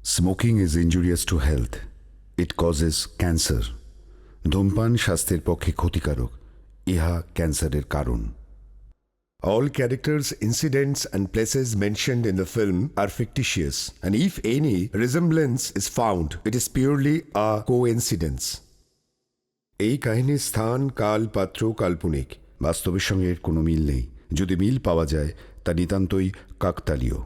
Smoking is injurious to health. It causes cancer. ধূমপান স্বাস্থ্যের পক্ষে ক্ষতিকারক। ইহা ক্যান্সারের কারণ। All characters, incidents, and places mentioned in the film are fictitious, and if any resemblance is found, it is purely a coincidence. এই কাহিনীর স্থান, কাল, পাত্র কাল্পনিক। বাস্তবের সঙ্গে এর কোনো মিল নেই। যদি মিল পাওয়া যায় তা নিতান্তই কাকতালীয়।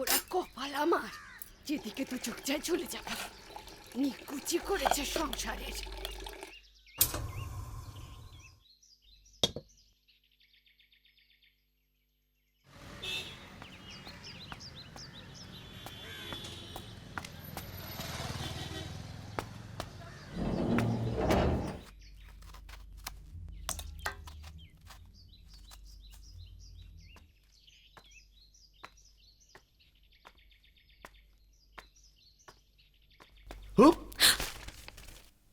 ওরা কপাল আমার, যেদিকে তো চোখ যায় চলে যাবে। নিকুচি করেছে সংসারের।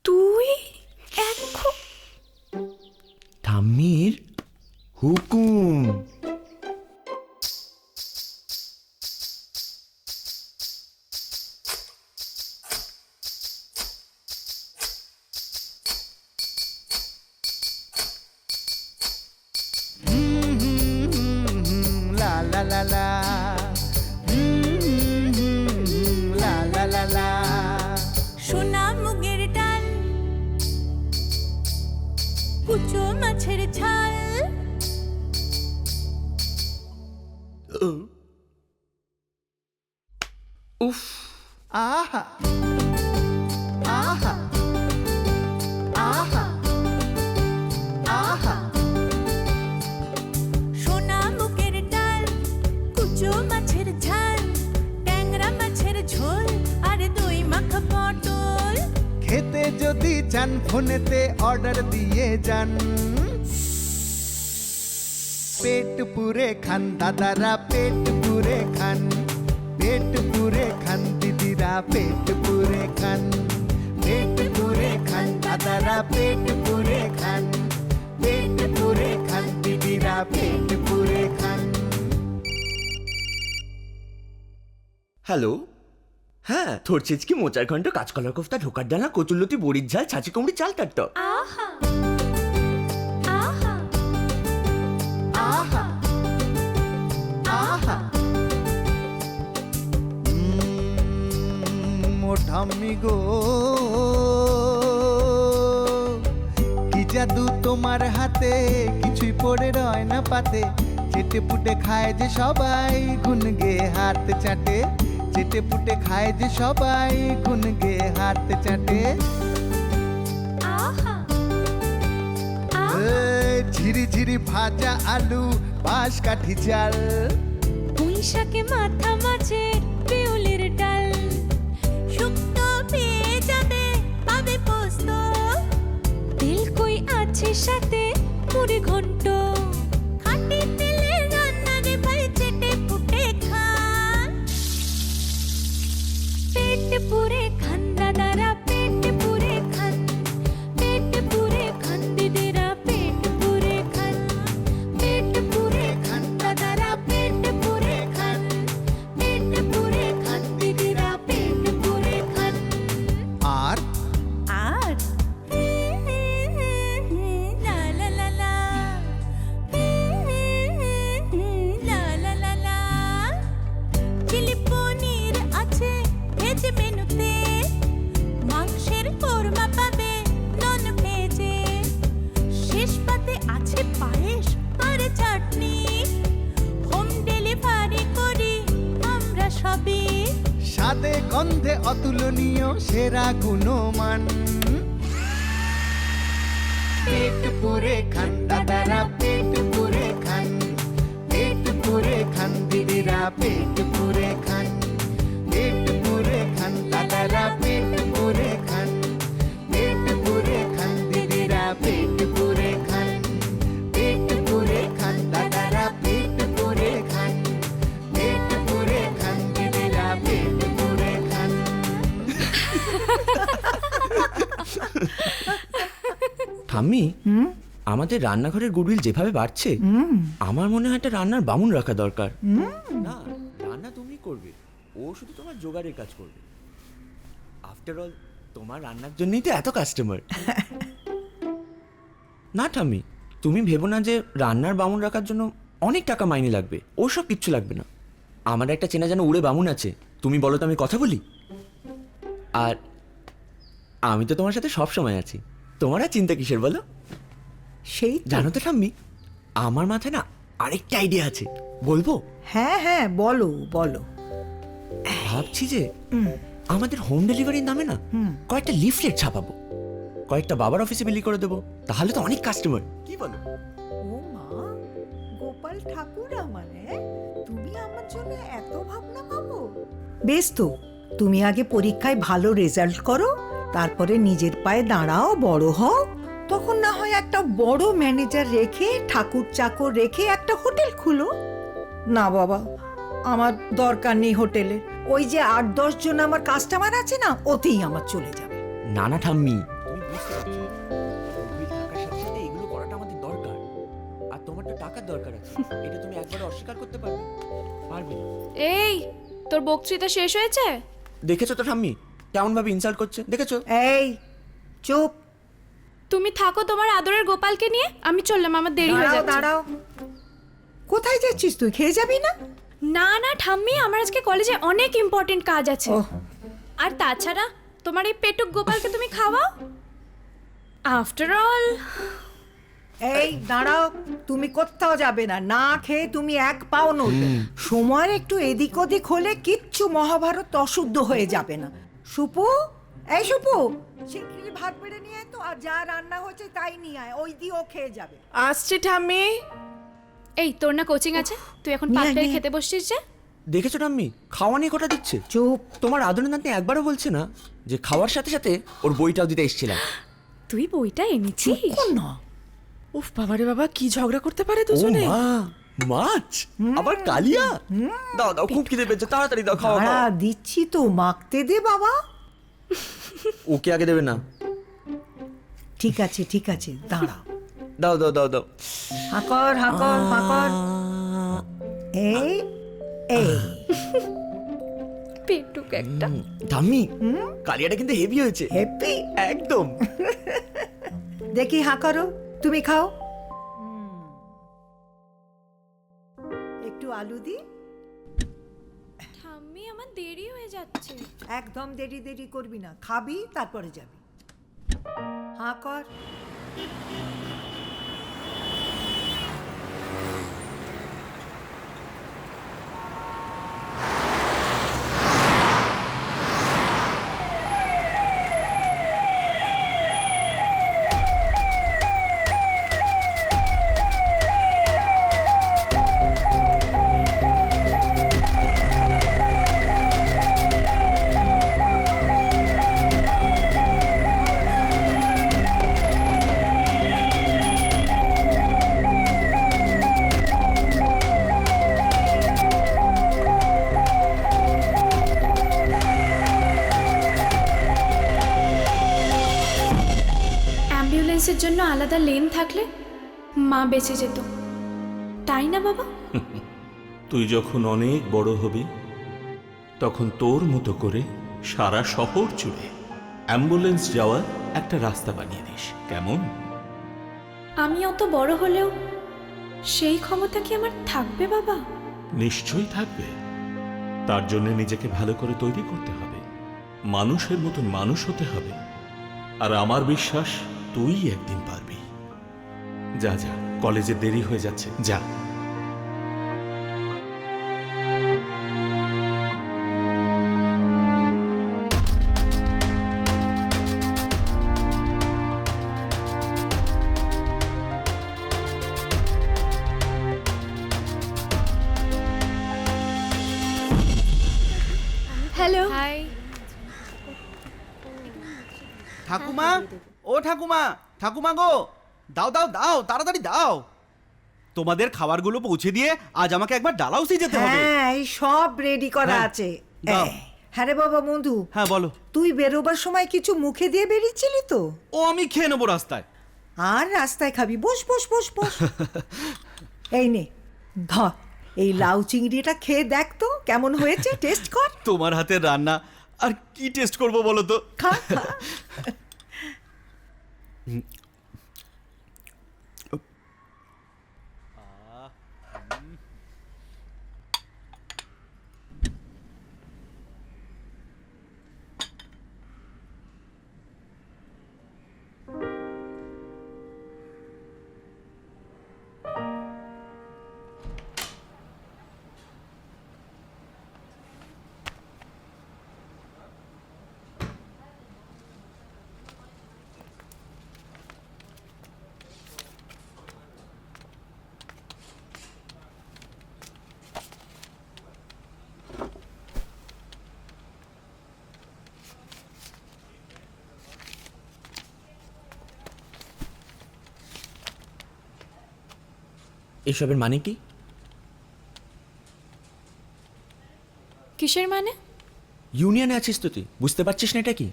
তুই এখন ঠাম্মির হুকুম। লা লা লা লা লা লা লা লা। সোনা মুগের ডাল, কুচো মাছের ঝাল, উফ, আহা আহা আহা আহা। সোনা মুগের ডাল, কুচো মাছের ঝাল, ট্যাংরা মাছের ঝোল, আর দই মাখা পটল। খেতে যদি চান ফোনেতে অর্ডার দিয়ে যান। পেট পুরে খান দাদারা, পেট পুরে খান, পেট পুরে খান দিদিরা, পেট পুরে খান, পেট পুরে খান দাদারা, পেট পুরে খান, পেট পুরে খান দিদিরা, পেট পুরে খান। হ্যালো, হ্যাঁ, থোর চিজকি মোচার ঘন্ট, কাঁচকলার কোফতা, ঢোকার ডালা, কচুরলতি, বড়ির ঝাল, ছাঁচি কুমড়ি, চাল টাট্ট। আহা আহা আহা আহা। ঠাম্মি গো, কি জাদু তোমার হাতে, কিছুই পড়ে রয় না পাতে। চেটে পুটে খায় যে সবাই, গুন গে হাত চাটে। চেটে পুটে খায় যে সবাই, গুন গে হাত চাটে। আহা ঝিরি ঝিরি ভাজা আলু, বাঁশ কাঠি চাল, পুঁই শাকে মাথা মাছের পিউলির ডাল। শুক্তো পেয়ে যাবে, পাবে পোস্ত, তেল কই আছে সাথে, মুড়ি ঘন্ট। খাঁটি তেলের রান্না রে ভাই, চেটে পুটে খান। পুরে খান দাদারা পেট পুরে খান পেট পুরে খান দিদিরা পেট পুরে খান পেট পুরে খান দাদারা পেট পুরে খান পেট পুরে খান দিদিরা পেট পুরে খান আর আর লা লা লা লা লা লা লা লা চিলি পনির আছে ভেজ মেনুতে মাংসের কোরমা পাবে নন ভেজে শেষ পাতে আছে পায়েস আর চাটনি হোম ডেলিভারি করি আমরা সবই স্বাদে গন্ধে অতুলনীয় সেরা গুণমান পেট পুরে খান দাদারা পেট পুরে খান পেট পুরে খান দিদিরা পেট পুরে খান পেট পুরে খান দাদারা পেট পুরে খান পেট পুরে খান দিদিরা পেট পুরে খান পেট পুরে খান দাদারা পেট পুরে খান পেট পুরে খান দিদিরা পেট পুরে খান ঠাম্মি আমাদের রান্নাঘরের গুডউইল যেভাবে বাড়ছে আমার মনে হয় একটা রান্নার বামুন রাখা দরকার না রান্না তুমি করবে ও শুধু তোমার জোগাড়ের কাজ করবে আফটার অল তোমার রান্নার জন্যই তো এত কাস্টমার না ঠাম্মি তুমি ভেবো না যে রান্নার বামুন রাখার জন্য অনেক টাকা মাইনে লাগবে ওসব কিচ্ছু লাগবে না আমার একটা চেনা জানা উড়ে বামুন আছে তুমি বলো তো আমি কথা বলি আর আমি তো তোমার সাথে সব সময় আছি তোমার আর চিন্তা কিসের বলো সেই তো। জানো তো ঠাম্মি আমার মাথায় না আরেকটা আইডিয়া আছে বলবো হ্যাঁ হ্যাঁ বলো বলো ভাবছি যে আমাদের হোম ডেলিভারির নামে না কয়েকটা লিফলেট ছাপাবো কয়েকটা বাবার অফিসে বিলি করে দেবো তাহলে তো অনেক কাস্টমার কি বলো ও মা গোপাল ঠাকুর মানে তুমি আমার জন্য এত ভাবনা ভাবো বেশ তো তুমি আগে পরীক্ষায় ভালো রেজাল্ট করো তারপরে নিজের পায়ে দাঁড়াও বড় হও তখন না হয় একটা বড় ম্যানেজার রেখে ঠাকুর চাকর রেখে একটা হোটেল খুলো না বাবা আমার দরকার নেই হোটেলে ওই যে ৮-১০ জন আমার কাস্টমার আছে না ওতেই আমার চলে যাবে না না ঠাম্মি তুমি বুঝতে পারছো না। Goodwill থাকার সাথে সাথে এগুলো করাটা আমাদের দরকার আর তোমার তো টাকার দরকার আছে এটা তুমি একবার অস্বীকার করতে পারবে পারবে না এই তোর বক্তৃতা শেষ হয়েছে? দেখেছো তো ঠাম্মি কেমন ভাবে ইনসাল্ট করছে দেখেছো এই চুপ তুমি থাকো তোমার আদরের গোপালকে নিয়ে, আমি চললাম, আমার দেরি হয়ে দাঁড়াও যাচ্ছে। দাঁড়াও কোথায় যাচ্ছিস তুই খেয়ে যাবি না না না ঠাম্মি, আমার আজকে কলেজে অনেক ইম্পর্টেন্ট কাজ আছে। ওহ। আর তাছাড়া তোমার এই পেটুক গোপালকে তুমি খাওয়াও। আফটার অল এই দাঁড়াও তুমি কোথাও যাবে না না খেয়ে তুমি এক পাও নড়বে সময়ের একটু এদিক ওদিক হলে কিচ্ছু মহাভারত অশুদ্ধ হয়ে যাবে না সুপু এই সুপু শিগগিরই ভাত বেড়ে নিয়ে আয় তো আর যা রান্না হচ্ছে তাই নিয়ে আয় ওই দিয়ে ও খেয়ে যাবে আসছে ঠাম্মি। এই তোর না কোচিং আছে, তুই এখন নিয়ে আয়, পাতটাই নিয়ে আয়। খেতে বসছিস যে? দেখেছো ঠাম্মি খাওয়া নিয়ে কথা দিচ্ছে চুপ তোমার আদরের নাতনি একবারও বলছে না যে খাওয়ার সাথে সাথে ওর বইটাও দিতে এসেছিলাম তুই বইটা এনেছিস? কোন না উফ বাবারে বাবা কি ঝগড়া করতে পারে ও দুজনে। মা মাছ আবার কালিয়া দাও দাও খুব খিদে পেয়েছে তাড়াতাড়ি দাও খাওয়া দাঁড়া খাও দিচ্ছি তো মাখতে দে বাবা ওকে আগে দেবে না ঠিক আছে দাঁড়াও দাও দাও দাও দাও হাঁকর হাঁকর হাঁকর এই এই পেটুক একটা। ঠাম্মি কালিয়াটা কিন্তু হেভি হয়েছে হ্যাপি একদম দেখি হাঁ করো তুমি খাও একটু আলু দি ঠাম্মি আমার দেরি হয়ে যাচ্ছে। একদম দেরি দেরি করবি না খাবি তারপরে যাবি হাঁ কর আলাদা লেন থাকলে মা বেঁচে যেত, তাই না বাবা? তুই যখন অনেক বড় হবি তখন তোর মতো করে সারা শহর জুড়ে অ্যাম্বুলেন্স যাওয়ার একটা রাস্তা বানিয়ে দিস, কেমন? আমি অত বড় হলেও সেই ক্ষমতা কি আমার থাকবে বাবা? নিশ্চয়ই থাকবে। তার জন্য নিজেকে ভালো করে তৈরি করতে হবে, মানুষের মতন মানুষ হতে হবে। আর আমার বিশ্বাস তুই একদিন পারবি। যা যা, কলেজে দেরি হয়ে যাচ্ছে, যা। হ্যালো। হাই। ঠাকুমা, ও ঠাকুমা, ঠাকুমা গো, দাও দাও দাও, তাড়াতাড়ি দাও। তোমাদের খাবারগুলো পৌঁছে দিয়ে আজ আমাকে একবার ডালহাউসে যেতে হবে। হ্যাঁ, এই সব রেডি করা হ্যাঁ, আছে। দাও। হ্যাঁ রে বাবা বন্ধু, হ্যাঁ বলো। তুই বেরোবার সময় কিছু মুখে দিয়ে বেরিয়েছিলি তো? ও আমি খেয়ে নেবো রাস্তায়। আর রাস্তায় খাবি? বস বস বস বস। এই নে ধর, এই লাউ চিংড়িটা খেয়ে দেখ তো কেমন হয়েছে, টেস্ট কর। তোমার হাতের রান্না আর কি টেস্ট করব বলো তো? খা খা। এসবের মানে কি? কিসের মানে? ইউনিয়নে আছিস তো তুই, বুঝতে পারছিস না এটা কি?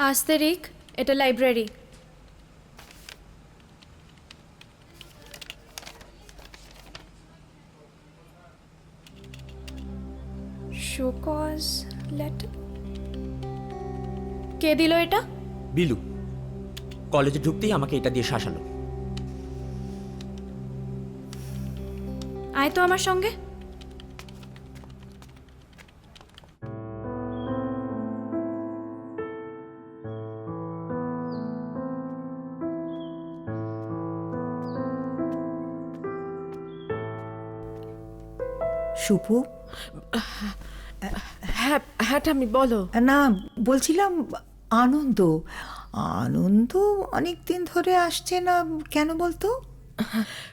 আস্তে রিক, এটা লাইব্রেরি। Show cause letter. কে দিল এটা? বিলু কলেজে ঢুকতেই আমাকে এটা দিয়ে শাসালো। আয় তো আমার সঙ্গে। সুপু, হ্যাঁ হ্যাঁ ঠাম্মি বলো। না বলছিলাম আনন্দ, আনন্দ অনেক দিন ধরে আসছে না কেন বলতো?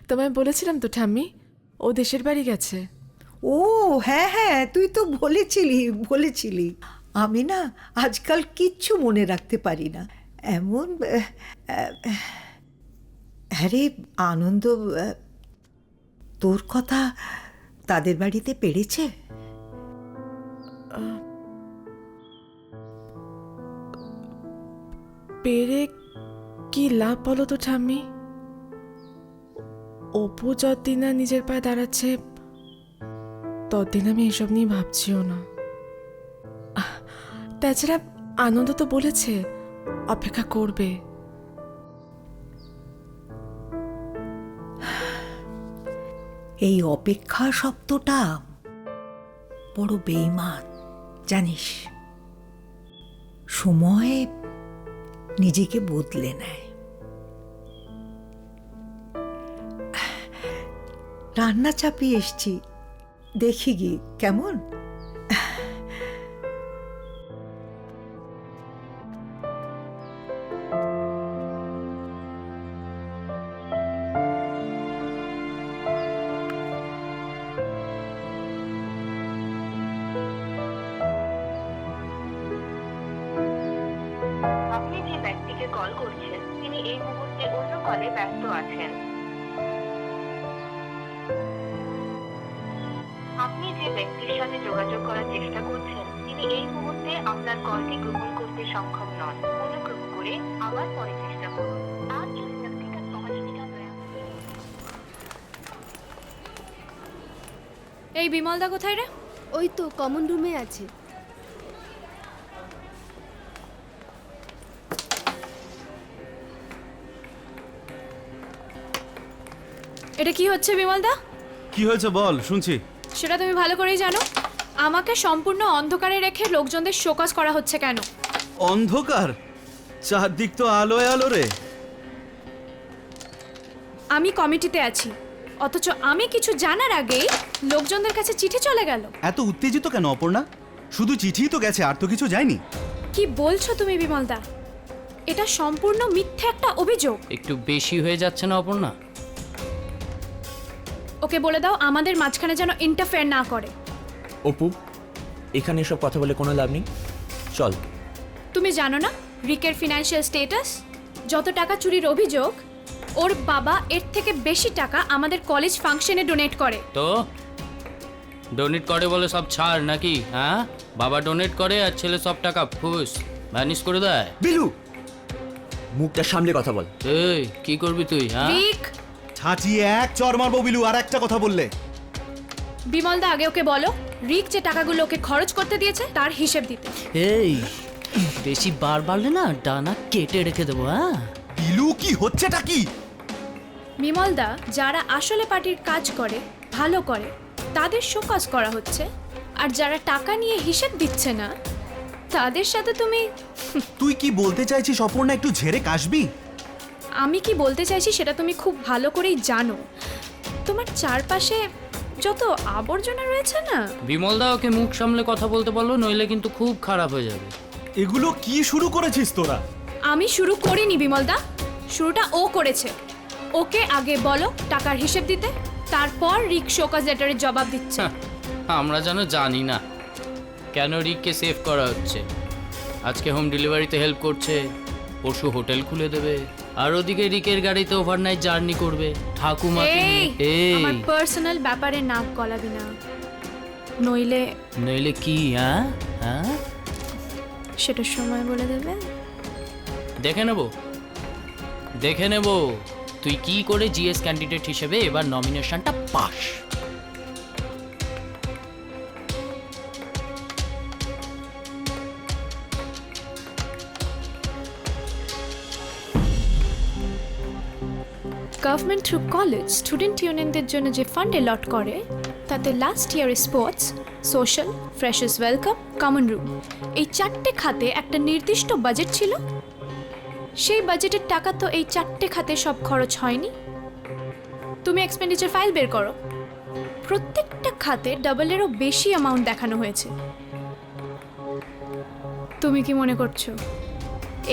তোমায় বলেছিলাম তো ঠাম্মি, ও দেশের বাড়ি গেছে। ও হ্যাঁ হ্যাঁ, তুই তো বলেছিলি। আমি না আজকাল কিচ্ছু মনে রাখতে পারি না। এমন আরে আনন্দ, তোর কথা তাদের বাড়িতে পেরেছে? পেরে কি লাভ বলো তো ঠাম্মি? অপু যতদিন না নিজের পায়ে দাঁড়াচ্ছে ততদিন আমি এসব নিয়ে ভাবছিও না। তাছাড়া আনন্দ তো বলেছে অপেক্ষা করবে। এই অপেক্ষা শব্দটা বড় বেঈমান জানিস। সময় নিজেকে বদলে নেয়। রান্না চাপিয়ে এসছি, দেখি গি কেমন। আপনি যে ব্যক্তিকে কল করছেন তিনি এই মুহূর্তে অন্য কলে ব্যস্ত আছেন। আপনি যে ব্যক্তির সাথে যোগাযোগ করার চেষ্টা করছেন তিনি এই মুহূর্তে আপনার কলটি গ্রহণ করতে সক্ষম নন। অনুগ্রহ করে আবার পরে চেষ্টা করুন। আজ এই বিমলদা কোথায় রে? ওই তো কমন রুমে আছে। এটা কি হচ্ছে বিমলদা? কি হয়েছে বল, শুনছি। সেটা তুমি ভালো করেই জানো। আমাকে সম্পূর্ণ অন্ধকারে রেখে লোকজনদের শোকজ করা হচ্ছে কেন? অন্ধকার? চারদিক তো আলোয় আলো রে। আমি কমিটিতে আছি, অথচ আমি কিছু জানার আগেই লোকজনদের কাছে চিঠি চলে গেল। এত উত্তেজিত কেন অপর্ণা? শুধু চিঠিই তো গেছে, আর তো কিছু যায়নি। কি বলছো তুমি বিমলদা? এটা সম্পূর্ণ মিথ্যে একটা অভিযোগ। একটু বেশি হয়ে যাচ্ছে না অপর্ণা? ওকে বলে দাও আমাদের মাঝখানে যেন ইন্টারফেয়ার না করে। অপু, এখানে এসব কথা বলে কোনো লাভ নেই, চল। তুমি জানো না রিকের ফিনান্সিয়াল স্ট্যাটাস? যত টাকা চুরির অভিযোগ, ওর বাবা এর থেকে বেশি টাকা আমাদের কলেজ ফাংশনে ডোনেট করে। তো ডোনেট করে বলে সব ছাড় নাকি? হ্যাঁ, বাবা ডোনেট করে আর ছেলে সব টাকা ফুস ম্যানেজ করে দেয়। বিলু, মুখটা সামলে কথা বল। এই কি করবি তুই? হ্যাঁ, রিক, ছাঁচিয়ে এক চর মারবো বিলু আর একটা কথা বললে। বিমলদা আগে ওকে বলো রিক যে টাকাগুলো ওকে খরচ করতে দিয়েছে তার হিসেব দিতে। এই বেশি বার বাড়লে না ডানা কেটে রেখে দেবো। হ্যাঁ বিলু, কি হচ্ছেটা কি? বিমলদা, যারা আসলে পার্টির কাজ করে, ভালো করে, তাদের শোকজ করা হচ্ছে, আর যারা টাকা নিয়ে হিসেব দিচ্ছে না তাদের সাথে তুমি। তুই কি বলতে চাইছিস অপর্ণা? একটু ঝেড়ে কাশবি? আমি কি বলতে চাইছি সেটা তুমি খুব ভালো করেই জানো। তোমার চারপাশে যত আবর্জনা রয়েছে না। বিমলদা, ওকে মুখ সামলে কথা বলতে বলো, নইলে কিন্তু খুব খারাপ হয়ে যাবে। এগুলো কি শুরু করেছিস তোরা? আমি শুরু করিনি বিমলদা, শুরুটা ও করেছে। ওকে আগে বলো টাকার হিসেব দিতে, তারপর রিক শোকজ লেটারের জবাব দিচ্ছে। আমরা যেন জানি না কেন রিককে সেভ করা হচ্ছে। আজকে হোম ডেলিভারিতে হেল্প করছে, পরশু হোটেল খুলে দেবে, আর ওদিকে রিকের গাড়িতে ওভারনাইট জার্নি করবে ঠাকুমাকে নিয়ে। এই আমার পার্সোনাল ব্যাপারে নাক গলাবি না, নইলে। নইলে কি? হ্যাঁ হ্যাঁ, সেটা সময় বলে দেবে। দেখে নেব দেখে নেব তুই কি করে জিএস ক্যান্ডিডেট হিসেবে এবার নমিনেশনটা pass. Government through college student ইউনিয়নদের জন্য যে ফান্ড অ্যালট করে, তাতে লাস্ট ইয়ারে sports, social, freshers welcome, common room, এই 4টে খাতে একটা নির্দিষ্ট বাজেট ছিল। সেই বাজেটের টাকা তো এই 4টে খাতে সব খরচ হয়নি। তুমি এক্সপেন্ডিচার ফাইল বের করো, প্রত্যেকটা খাতে ডাবলেরও বেশি অ্যামাউন্ট দেখানো হয়েছে। তুমি কি মনে করছো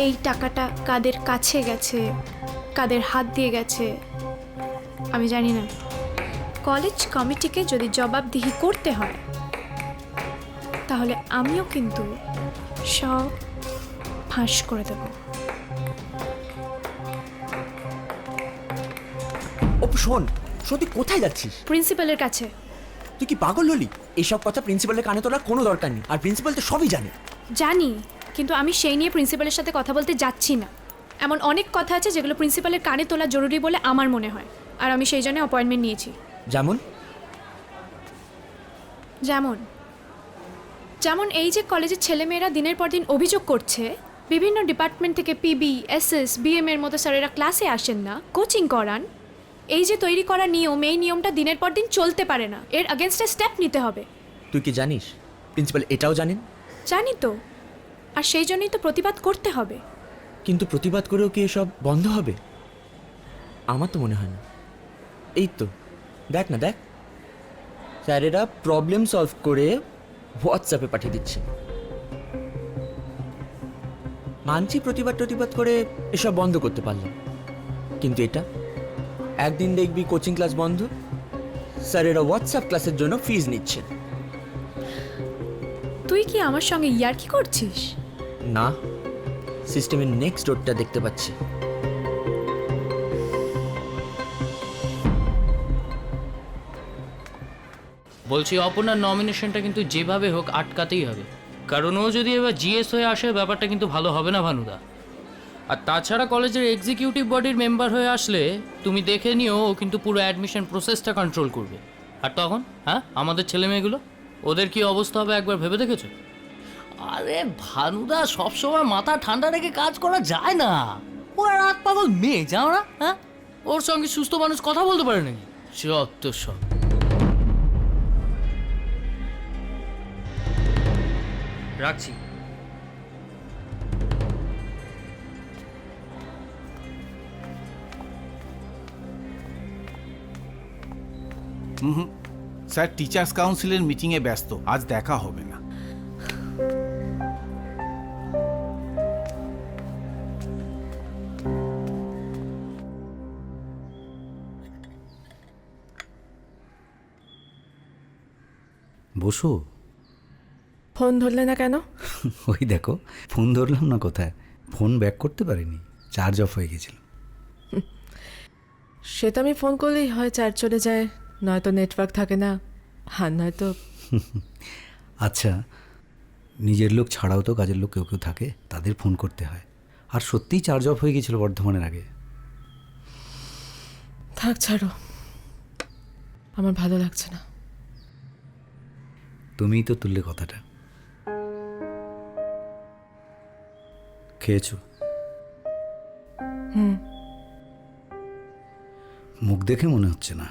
এই টাকাটা কাদের কাছে গেছে, কাদের হাত দিয়ে গেছে? আমি জানি না। কলেজ কমিটিকে যদি জবাবদিহি করতে হয় তাহলে আমিও কিন্তু সব ফাঁস করে দেব। অপু শোন, তুই কোথায় যাচ্ছিস? প্রিন্সিপালের কাছে। তুই কি পাগল হলি? এসব কথা প্রিন্সিপালের কানে তোলার কোনো দরকার নেই, আর প্রিন্সিপাল তো সবই জানে। জানি, কিন্তু আমি সেই নিয়ে প্রিন্সিপালের সাথে কথা বলতে যাচ্ছি না। এমন অনেক কথা আছে যেগুলো প্রিন্সিপালের কানে তোলা জরুরি বলে আমার মনে হয়, আর আমি সেই জন্য অ্যাপয়েন্টমেন্ট নিয়েছি। যেমন যেমন যেমন এই যে কলেজের ছেলেমেয়েরা দিনের পর দিন অভিযোগ করছে বিভিন্ন ডিপার্টমেন্ট থেকে পিবি, এসএস, বিএম এর মতো স্যারেরা ক্লাসে আসেন না, কোচিং করান। এই যে তৈরি করা নিয়ম, এই নিয়মটা দিনের পর দিন চলতে পারে না, এর আগেনস্টে স্টেপ নিতে হবে। তুই কি জানিস প্রিন্সিপাল এটাও জানেন? জানি তো, আর সেই জন্যই তো প্রতিবাদ করতে হবে। কিন্তু প্রতিবাদ করেও কি এসব বন্ধ হবে? আমার তো মনে হয় না। এই তো দেখ না, দেখ স্যারেরা প্রবলেম সলভ করে হোয়াটসঅ্যাপে পাঠিয়ে দিচ্ছে। মানছি প্রতিবাদ করে এসব বন্ধ করতে পারলাম, কিন্তু এটা একদিন দেখবি কোচিং ক্লাস বন্ধ, স্যারেরা হোয়াটসঅ্যাপ ক্লাসের জন্য ফিজ নিচ্ছে। তুই কি আমার সঙ্গে ইয়ার্কি করছিস? না, সিস্টেমের নেক্সট ডোরটা দেখতে পাচ্ছি। বলছি অপর্ণার নমিনেশনটা কিন্তু যেভাবে হোক আটকাতেই হবে, কারণ ও যদি এবার জিএস হয়ে আসে ব্যাপারটা কিন্তু ভালো হবে না ভানুদা। আর তাছাড়া কলেজের এক্সিকিউটিভ বডির মেম্বার হয়ে আসলে তুমি দেখে নিও, ও কিন্তু পুরো অ্যাডমিশন প্রসেসটা কন্ট্রোল করবে। আর তখন হ্যাঁ আমাদের ছেলে মেয়েগুলো ওদের কি অবস্থা হবে একবার ভেবে দেখেছো? আরে ভানুদা, সবসময় মাথা ঠান্ডা রেখে কাজ করা যায় না। ও আর রাত পাগল মেয়ে, যাও না? হ্যাঁ, ওর সঙ্গে সুস্থ মানুষ কথা বলতে পারে নাকি? সত্য সব। রাখছি। স্যার টিচার্স কাউন্সিলের মিটিংয়ে ব্যস্ত, আজ দেখা হবে না। বসু, ফোন ধরলে না কেন? ওই দেখো, ফোন ধরলাম না কোথায়, ফোন ব্যাক করতে পারিনি, চার্জ অফ হয়ে গেছিল। সে তো আমি ফোন করলেই হয় চার্জ চলে যায়, নয়তো নেটওয়ার্ক থাকে না, আর নয়তো। আচ্ছা, নিজের লোক ছাড়াও তো কাজের লোক কেউ কেউ থাকে, তাদের ফোন করতে হয়। আর সত্যিই চার্জ অফ হয়ে গেছিল বর্ধমানের আগে। থাক, ছাড়ো, আমার ভালো লাগছে না। তুমিই তো তুললে কথাটা। খেয়েছো? মুখ দেখে মনে হচ্ছে না।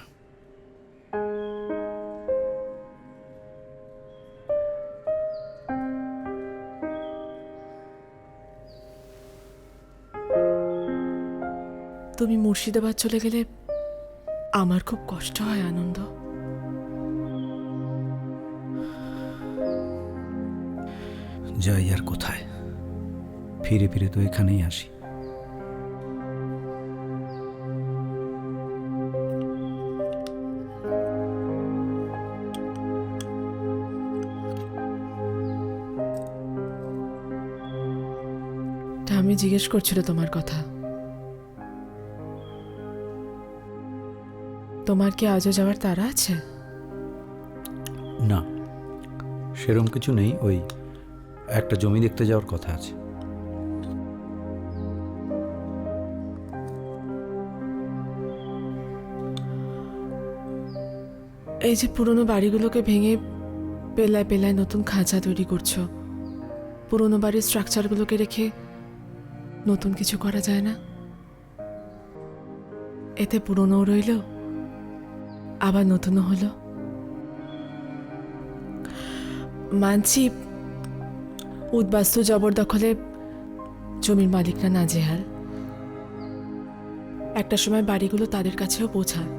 তুমি মুর্শিদাবাদ চলে গেলে আমার খুব কষ্ট হয় আনন্দ। যাই আর কোথায়, ফিরে ফিরে তো এখানেই আসি। আমি জিজ্ঞেস করছিল তোমার কথা। তোমার কি আজও যাওয়ার তাড়া আছে? না, সেরম কিছু নেই, ওই একটা জমি দেখতে যাওয়ার কথা আছে। এই যে পুরনো বাড়িগুলোকে ভেঙে পেলায় পেলায় নতুন খাঁচা তৈরি করছো, পুরনো বাড়ির স্ট্রাকচারগুলোকে রেখে নতুন কিছু করা যায় না? এতে পুরনোও রইল, আবার নতুনও হলো। মানছি উদ্বাস্তু জবরদখলে জমির মালিকরা নাজেহাল, একটা সময় বাড়িগুলো তাদের কাছেও পৌঁছায়।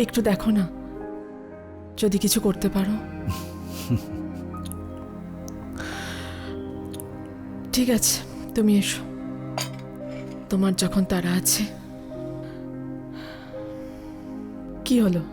একটু দেখো না, যদি কিছু করতে পারো। ঠিক আছে, তুমি এসো, তোমার যখন তাড়া আছে। কি হলো?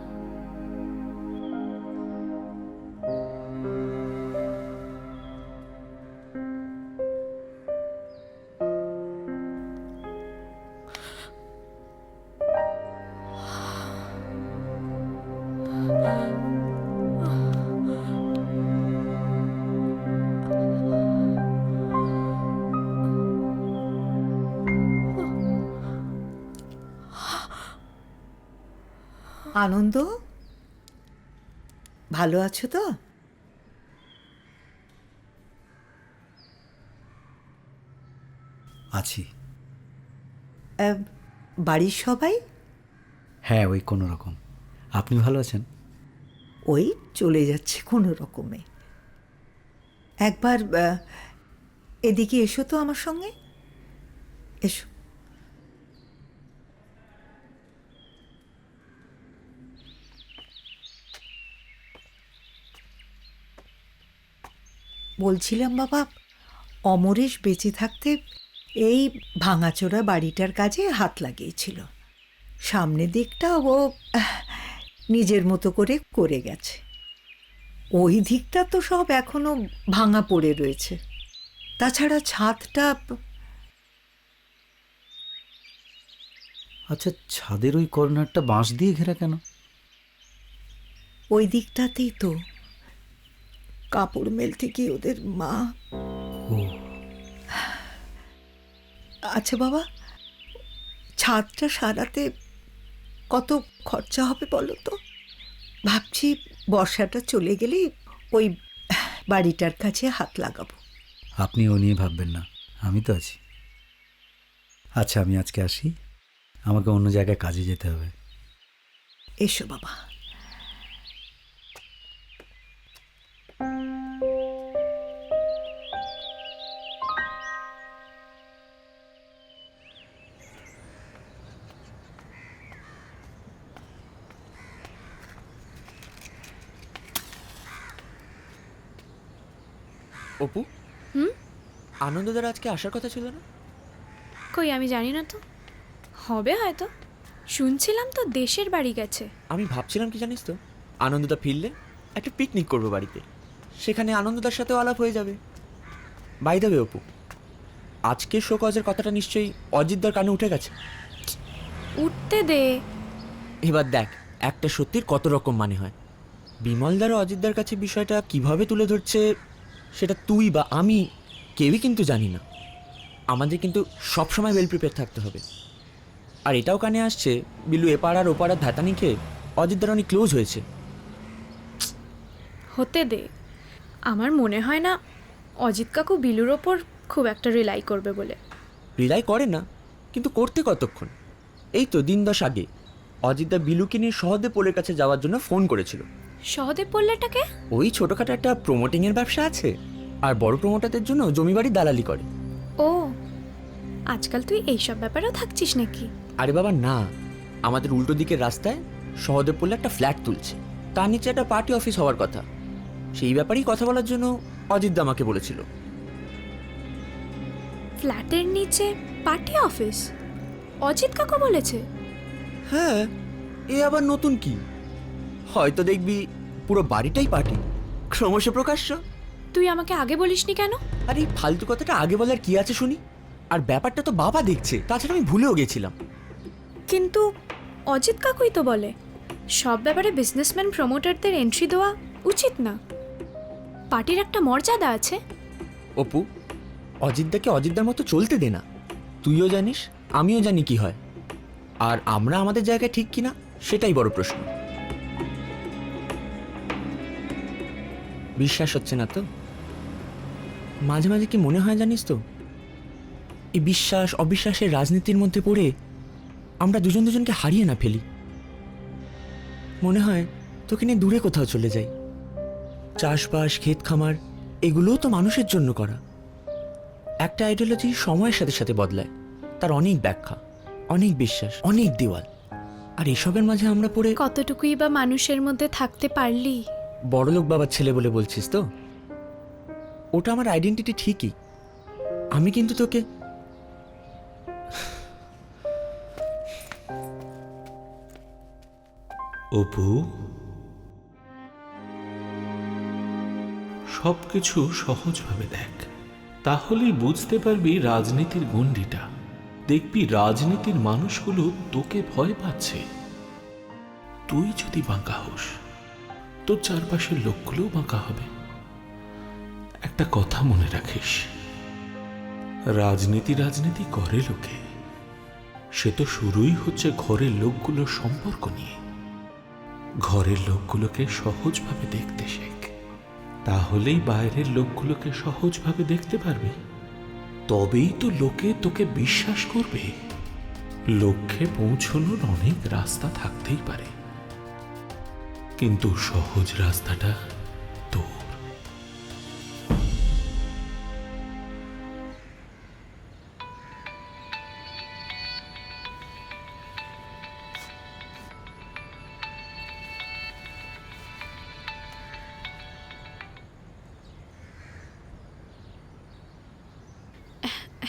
আনন্দ, ভালো আছো তো? আছি। বাড়ির সবাই? হ্যাঁ, ওই কোনো রকম। আপনি ভালো আছেন? ওই চলে যাচ্ছে কোনো রকমে। একবার এদিকে এসো তো আমার সঙ্গে, এসো। বলছিলাম বাবা, অমরেশ বেঁচে থাকতে এই ভাঙাচোরা বাড়িটার কাজে হাত লাগিয়েছিল। সামনের দিকটা ও নিজের মতো করে করে গেছে, ওই দিকটা তো সব এখনো ভাঙা পড়ে রয়েছে। তাছাড়া ছাদটা। আচ্ছা, ছাদের ওই কর্নারটা বাঁশ দিয়ে ঘেরা কেন? ওই দিকটাতেই তো কাপড় মেলতে গিয়ে ওদের মা। আচ্ছা বাবা, ছাদটা সারাতে কত খরচা হবে বলো তো? ভাবছি বর্ষাটা চলে গেলে ওই বাড়িটার কাছে হাত লাগাবো। আপনি ও নিয়ে ভাববেন না, আমি তো আছি। আচ্ছা, আমি আজকে আসি, আমাকে অন্য জায়গায় কাজে যেতে হবে। এসো বাবা। অপু, আনন্দদার আজকে আসার কথা ছিল না? কই আমি জানি না তো, হবে হয়তো। শুনছিলাম তো দেশের বাড়ি গেছে। আমি ভাবছিলাম কি জানিস তো, আনন্দদা ফিরলে একটা পিকনিক করবো বাড়িতে, সেখানে আনন্দদার সাথেও আলাপ হয়ে যাবে। বাই দ্য ওয়ে অপু, আজকের শোকজের কথাটা নিশ্চয়ই অজিতদার কানে উঠে গেছে। উঠতে দে। এবার দেখ একটা সত্যির কত রকম মানে হয়। বিমলদার ও অজিতদার কাছে বিষয়টা কিভাবে তুলে ধরছে সেটা তুই বা আমি কেউই কিন্তু জানি না। আমাদের কিন্তু সবসময় ওয়েল প্রিপেয়ার থাকতে হবে। আর এটাও কানে আসছে বিলু এপাড় আর ওপাড়ার ধাতানি খেয়ে অজিতদার অনেক ক্লোজ হয়েছে। হতে দে। আমার মনে হয় না অজিত কাকু বিলুর ওপর খুব একটা রিলাই করবে বলে। রিলাই করে না, কিন্তু করতে কতক্ষণ? এই তো দিন 10 আগে অজিতদা বিলুকে নিয়ে সহদেব পোলের কাছে যাওয়ার জন্য ফোন করেছিল। সহদেব পল্লাটাকে? ওই ছোটখাটো একটা প্রমোটিংয়ের ব্যবসা আছে, আর বড় প্রমোটারদের জন্য জমিবাড়ি দালালি করে। ও, আজকাল তুই এইসব ব্যাপারেও থাকছিস নাকি? আরে বাবা না, আমাদের উল্টো দিকের রাস্তায় সহদেব পোলে একটা ফ্ল্যাট তুলছে, তার নিচে একটা পার্টি অফিস হওয়ার কথা। সেই ব্যাপারেই কথা বলার জন্য অজিতদা আমাকে বলেছিল। ফ্ল্যাটের নিচে পার্টি অফিস? অজিত কাকু বলেছে? হ্যাঁ, এ আবার নতুন কি? হয়তো দেখবি পুরো বাড়িটাই পার্টি, ক্রমশ প্রকাশ্য। তুই আমাকে আগে বলিসনি কেন? আর এই ফালতু কথাটা আগে বলার কি আছে শুনি? আর ব্যাপারটা তো বাবা দেখছে, তাছাড়া আমি ভুলেও গেছিলাম। কিন্তু অজিত কাকুই তো বলে সব ব্যাপারে বিজনেসম্যান প্রমোটারদের এন্ট্রি দেওয়া উচিত না, পার্টির একটা মর্যাদা আছে। অপু, অজিতদাকে অজিতদার মতো চলতে দে না। তুইও জানিস, আমিও জানি কি হয়, আর আমরা আমাদের জায়গায় ঠিক কিনা সেটাই বড় প্রশ্ন। বিশ্বাস হচ্ছে না তো? মাঝে মাঝে কি মনে হয় জানিস তো, এই বিশ্বাস অবিশ্বাসের রাজনীতির মধ্যে পড়ে আমরা দুজন দুজনকে হারিয়ে না ফেলি। মনে হয় তোকে নিয়ে দূরে কোথাও চলে যাই। চাষবাস, ক্ষেত খামার এগুলোও তো মানুষের জন্য করা। একটা আইডিওলজি সময়ের সাথে সাথে বদলায়, তার অনেক ব্যাখ্যা, অনেক বিশ্বাস, অনেক দেওয়াল, আর এসবের মাঝে আমরা পড়ে কতটুকুই বা মানুষের মধ্যে থাকতে পারলি। বড়লোক বাবার ছেলে বলে বলছিস তো? ওটা আমার আইডেন্টিটি ঠিকই, আমি কিন্তু তোকে অপু, সবকিছু সহজভাবে দেখ, তাহলেই বুঝতে পারবি রাজনীতির গণ্ডিটা। দেখবি রাজনীতির মানুষগুলো তোকে ভয় পাচ্ছে। তুই যদি বাঁকা হোস, তোর চারপাশের লোকগুলোও বাঁকা হবে। একটা কথা মনে রাখিস, রাজনীতি করে লোকে, সে তো শুরুই হচ্ছে ঘরের লোকগুলোর সম্পর্ক নিয়ে। ঘরের লোকগুলোকে সহজভাবে দেখতে শেখ, তাহলেই বাইরের লোকগুলোকে সহজভাবে দেখতে পারবে। তবেই তো লোকে তোকে বিশ্বাস করবে। লক্ষ্যে পৌঁছানোর অনেক রাস্তা থাকতেই পারে, কিন্তু সহজ রাস্তাটা তোর।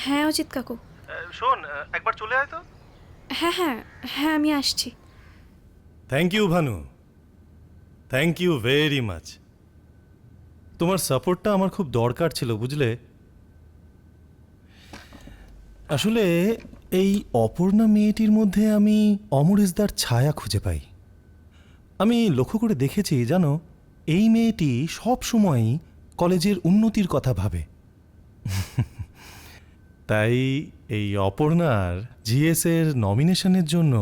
হ্যাঁ অজিত কাকু। শোন, একবার চলে আয় তো। হ্যাঁ হ্যাঁ হ্যাঁ, আমি আসছি। Thank you Bhanu, thank you very much. তোমার সাপোর্টটা আমার খুব দরকার ছিল, বুঝলে। আসলে এই অপর্ণা মেয়েটির মধ্যে আমি অমরেশদার ছায়া খুঁজে পাই। আমি লক্ষ্য করে দেখেছি, জানো, এই মেয়েটি সব সময়ই কলেজের উন্নতির কথা ভাবে। তাই এই অপর্ণার জিএস এর নমিনেশনের জন্য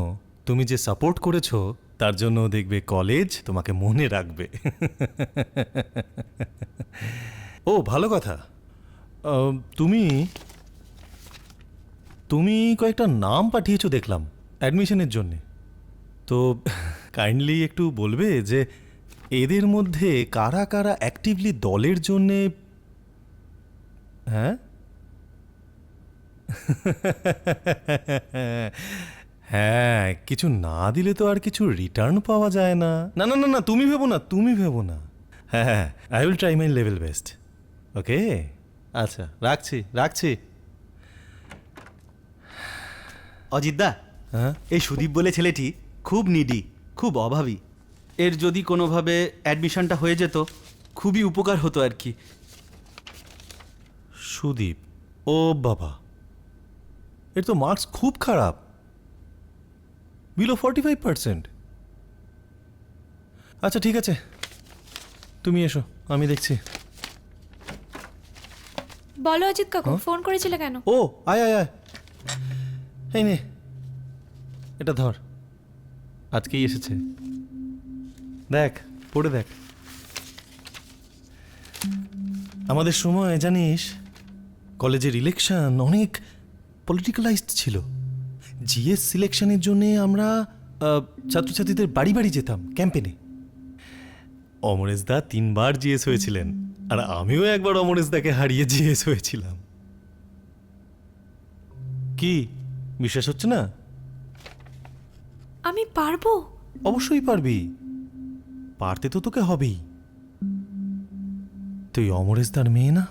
তুমি যে সাপোর্ট করেছো তার জন্য দেখবে কলেজ তোমাকে মনে রাখবে। ও ভালো কথা, তুমি তুমি কয়েকটা নাম পাঠিয়েছো দেখলাম অ্যাডমিশনের জন্যে। তো কাইন্ডলি একটু বলবে যে এদের মধ্যে কারা কারা অ্যাক্টিভলি দলের জন্যে। হ্যাঁ হ্যাঁ, কিছু না দিলে তো আর কিছু রিটার্ন পাওয়া যায় না। না না না না, তুমি ভেবো না, তুমি ভেবো না। হ্যাঁ হ্যাঁ, I will try my level best. Okay, আচ্ছা রাখছি রাখছি। অজিতদা, হ্যাঁ এই সুদীপ বলে ছেলেটি খুব নিডি, খুব অভাবী। এর যদি কোনোভাবে অ্যাডমিশনটা হয়ে যেত খুবই উপকার হতো আর কি। সুদীপ, ও বাবা, এর তো মার্কস খুব খারাপ, বিলো 45%। আচ্ছা ঠিক আছে, তুমি এসো, আমি দেখছি। বলো অজিত কাকু, ফোন করেছিলে কেন? ও আয় আয় আয়, এই নে, এটা ধর, আজকেই এসেছে, দেখ পড়ে দেখ। আমাদের সময় জানিস কলেজের ইলেকশন অনেক পলিটিক্যালাইজড ছিল। জিএস সিলেকশনের জন্যে আমরা ছাত্রছাত্রীদের বাড়ি বাড়ি যেতাম ক্যাম্পেনে। অমরেশদা 3 বার জিএস হয়েছিলেন, আর আমিও একবার অমরেশদাকে হারিয়ে জিএস হয়েছিলাম। কি বিশ্বাস হচ্ছে না? আমি পারবো? অবশ্যই পারবি, পারতে তো তোকে হবেই। তুই অমরেশদার মেয়ে না?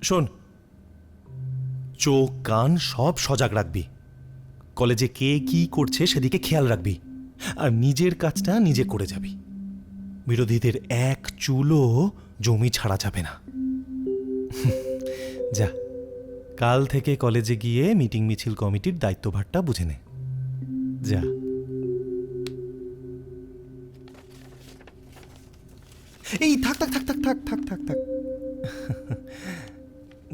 শোন, চোখ কান সব সজাগ রাখবি, কলেজে কে কি করছে সেদিকে খেয়াল রাখবি, আর নিজের কাজটা নিজে করে যাবি। বিরোধীদের এক চুলও জমি ছাড়া যাবে না। যা, কাল থেকে কলেজে গিয়ে মিটিং মিছিল কমিটির দায়িত্বভারটা বুঝে নে। যা। এই থাক থাক থাক থাক থাক থাক থাক থাক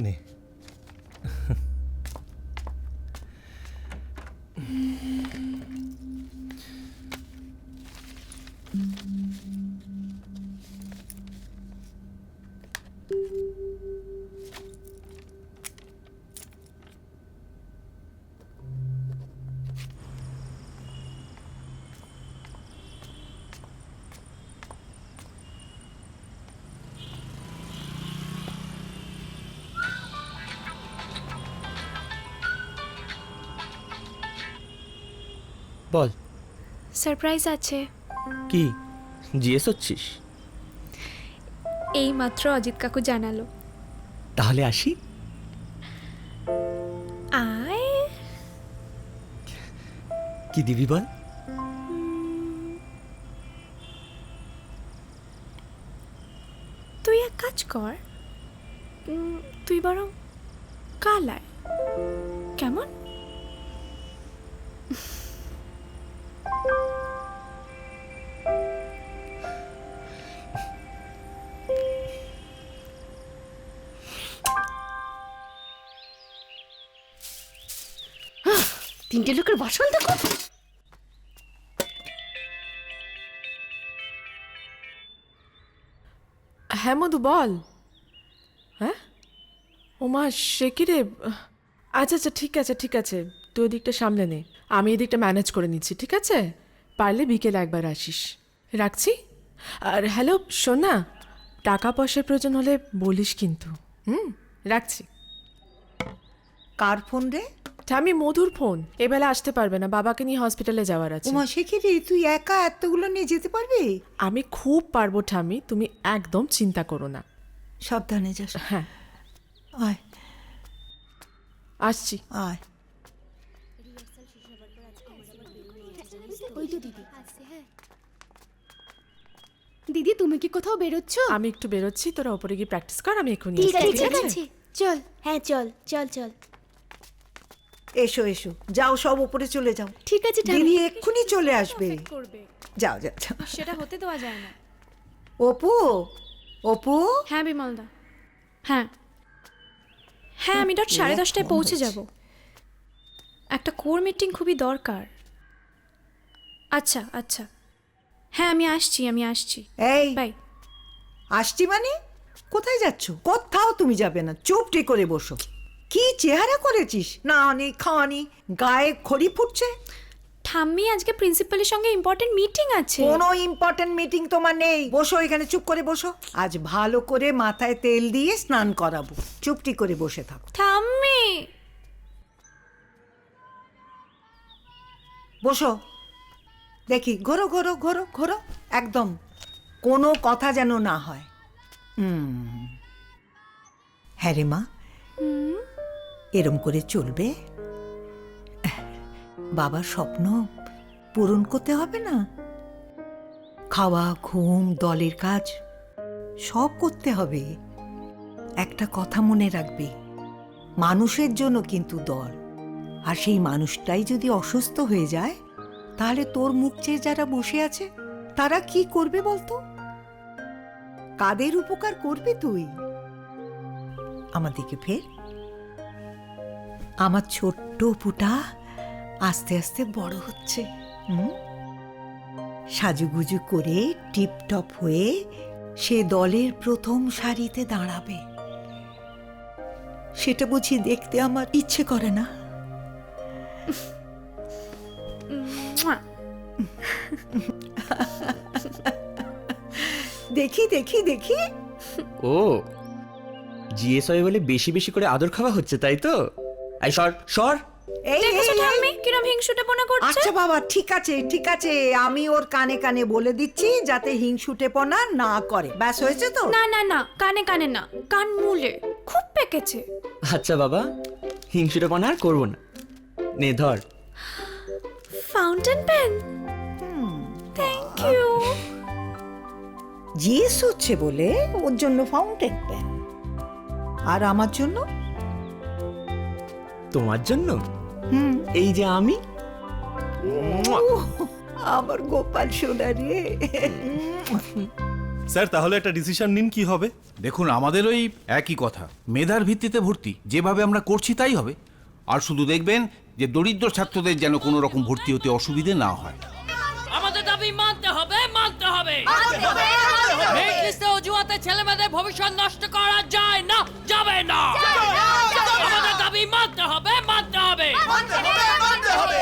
নে। বল, সারপ্রাইজ আছে। কি জিএস হচ্ছিস? এই মাত্র অজিত কাকু জানালো। তাহলে আসি? আয়। কি দিবি বল? তুই এক কাজ কর, তুই বরং কাল আয়, কেমন? তিনটে লোকের বাসন দেখো। হ্যাঁ মধু বল। হ্যাঁ ওমা, সে কি রে? আচ্ছা আচ্ছা, ঠিক আছে ঠিক আছে, তুই ওদিকটা সামলে নে, আমি এদিকটা ম্যানেজ করে নিচ্ছি। ঠিক আছে, পারলে বিকেলে একবার আসিস। রাখছি। আর হ্যালো, শোন না, টাকা পয়সার প্রয়োজন হলে বলিস কিন্তু। রাখছি। কার ফোন রে? আমি মধুর ফোন। এবেলা আসতে পারবে না, বাবাকে নিয়ে হসপিটালে যাওয়ার আছে। ওমা, সে কি রে, তুই একা এতগুলো নিয়ে যেতে পারবি? আমি খুব পারবো ঠামি, তুমি একদম চিন্তা করো না। সাবধানে যাস। হ্যাঁ, আয় আসছি। আয়। ওই তো দিদি। দিদি, তুমি কি কোথাও বেরোচ্ছ? আমি একটু বেরোচ্ছি, তোরা ওপরে গিয়ে প্র্যাকটিস কর, আমি এক্ষুনি ঠিক আসছি। আছে, ঠিক আছে, চল। হ্যাঁ চল চল চল। এসো এসো, যাও সব উপরে চলে যাও। ঠিক আছে, দিদি এক্ষুনি চলে আসবে। করবে যাও যাও যাও। সেটা হতে দেওয়া যায় না। অপু, অপু। হ্যাঁ বিমলদা। হ্যাঁ হ্যাঁ, আমি 10:30 পৌঁছে যাব। একটা কোর মিটিং খুবই দরকার। আচ্ছা আচ্ছা, হ্যাঁ আমি আসছি। এই বাই। আসছি মানে কোথায় যাচ্ছ? কোথাও তুমি যাবে না, চুপটি করে বসো। কি চেহারা করেছিস, না আনি খাওয়ানি, গায়ে খড়ি ফুটছে। ঠাম্মি আজকে প্রিন্সিপালের সঙ্গে ইম্পর্টেন্ট মিটিং আছে। কোনো ইম্পর্টেন্ট মিটিং তোমার নেই, বসো এখানে, চুপ করে বসো। আজ ভালো করে মাথায় তেল দিয়ে স্নান করাবো, চুপটি করে বসে থাকো। ঠাম্মি বসো, দেখি, ঘোরো ঘোরো ঘোরো ঘোরো, একদম কোনো কথা যেন না হয়। হ্যাঁ রে মা, এরম করে চলবে? বাবার স্বপ্ন পূরণ করতে হবে না? খাওয়া, ঘুম, দলের কাজ সব করতে হবে। একটা কথা মনে রাখবে, মানুষের জন্য কিন্তু দল। আর সেই মানুষটাই যদি অসুস্থ হয়ে যায়, তাহলে তোর মুখ চেয়ে যারা বসে আছে তারা কি করবে বলতো? কাদের উপকার করবি তুই? আমার দিকে ফের। আমার ছোট্ট পুটা আস্তে আস্তে বড় হচ্ছে, সাজুগুজু করে টিপটপ হয়ে সে দলের প্রথম সারিতে দাঁড়াবে। সেটা বুঝি দেখতে আমার ইচ্ছে করে না? দেখি দেখি দেখি। ও, জিএস হয় বলে বেশি বেশি করে আদর খাওয়া হচ্ছে, তাই তো? এই সর সর। দেখেছো ঠাম্মি কিরম হিংসুটেপনা করছে? আচ্ছা বাবা, ঠিক আছে ঠিক আছে, আমি ওর কানে কানে বলে দিচ্ছি যাতে হিংসুটেপনা না করে। ব্যাস, হয়েছে তো? না না না, কানে কানে না, কান মুলে, খুব পেকেছে। আচ্ছা বাবা, হিংসুটেপনা আর করবো না। নে ধর। Fountain pen, thank you. GS হচ্ছে বলে ওর জন্য ফাউন্টেন পেন, আর আমার জন্য? তোমার জন্য এই যে আমি। আমার গোপাল সোনা রে। স্যার, তাহলে একটা ডিসিশন নিন, কি হবে? দেখুন, আমাদের ওই একই কথা, মেধার ভিত্তিতে ভর্তি যেভাবে আমরা করছি তাই হবে। আর শুধু দেখবেন যে দরিদ্র ছাত্রদের যেন কোনো রকম ভর্তি হতে অসুবিধে না হয়। আমাদের দাবি মানতে হবে, মানতে হবে। মেরিট লিস্টে অজুহাতে ছেলেমেয়েদের ভবিষ্যৎ নষ্ট করা যায় না, যাবে না। আমাদের দাবি মানতে হবে, মানতে হবে।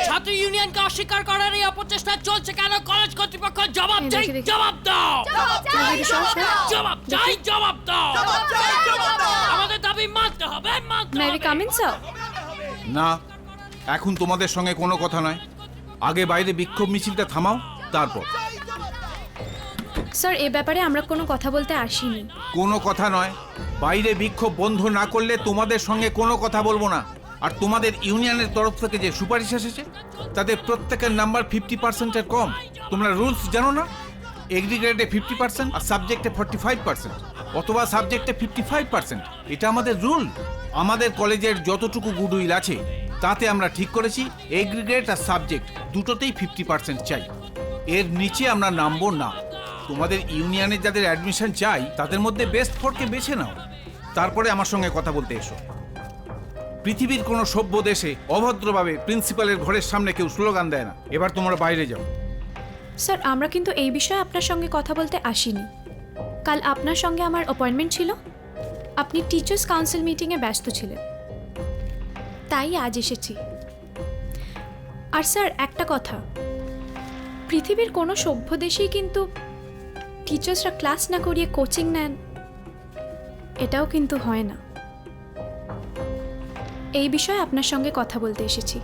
ছাত্র ইউনিয়নকে অস্বীকার করার এই অপচেষ্টা চলছে কেন? কলেজ কর্তৃপক্ষ জবাব চাই, জবাব দাও। জবাব চাই, জবাব দাও। আমাদের দাবি মানতে হবে, মানতে হবে। May I come in sir? না, এখন তোমাদের সঙ্গে কোনো কথা নয়। আগে বাইরে বিক্ষোভ মিছিলটা থামাও, তারপর। স্যার, এ ব্যাপারে আমরা কোনো কথা বলতে আসিনি। কোনো কথা নয়, বাইরে বিক্ষোভ বন্ধ না করলে তোমাদের সঙ্গে কোনো কথা বলবো না। আর তোমাদের ইউনিয়নের তরফ থেকে যে সুপারিশ এসেছে তাদের প্রত্যেকের নাম্বার 50%-এর কম। তোমরা রুলস জানো না? এগ্রিগেটে 50% আর সাবজেক্টে 45%, অথবা সাবজেক্টে 55%। এটা আমাদের রুল। আমাদের কলেজের যতটুকু গুডউইল আছে তাতে আমরা ঠিক করেছি এগ্রিগেট আর সাবজেক্ট দুটোতেই 50% চাই। এর নিচে আমরা নামবো না। তোমাদের ইউনিয়নে যাদের অ্যাডমিশন চাই তাদের মধ্যে বেস্ট 4কে বেছে নাও, তারপরে আমার সঙ্গে কথা বলতে এসো। পৃথিবীর কোনো সভ্য দেশে অভদ্রভাবে প্রিন্সিপালের ঘরের সামনে কেউ স্লোগান দেয় না। এবার তোমরা বাইরে যাও। স্যার, আমরা কিন্তু এই বিষয়ে আপনার সঙ্গে কথা বলতে আসিনি। কাল আপনার সঙ্গে আমার অ্যাপয়েন্টমেন্ট ছিল, আপনি টিচার্স কাউন্সিল মিটিংয়ে ব্যস্ত ছিলেন, তাই আজ এসেছি। আর স্যার, একটা কথা, পৃথিবীর কোনো সভ্য দেশেই কিন্তু টিচার্সরা ক্লাস না করিয়ে কোচিং নেন, এটাও কিন্তু হয় না। এই বিষয়ে আপনার সঙ্গে কথা বলতে এসেছি।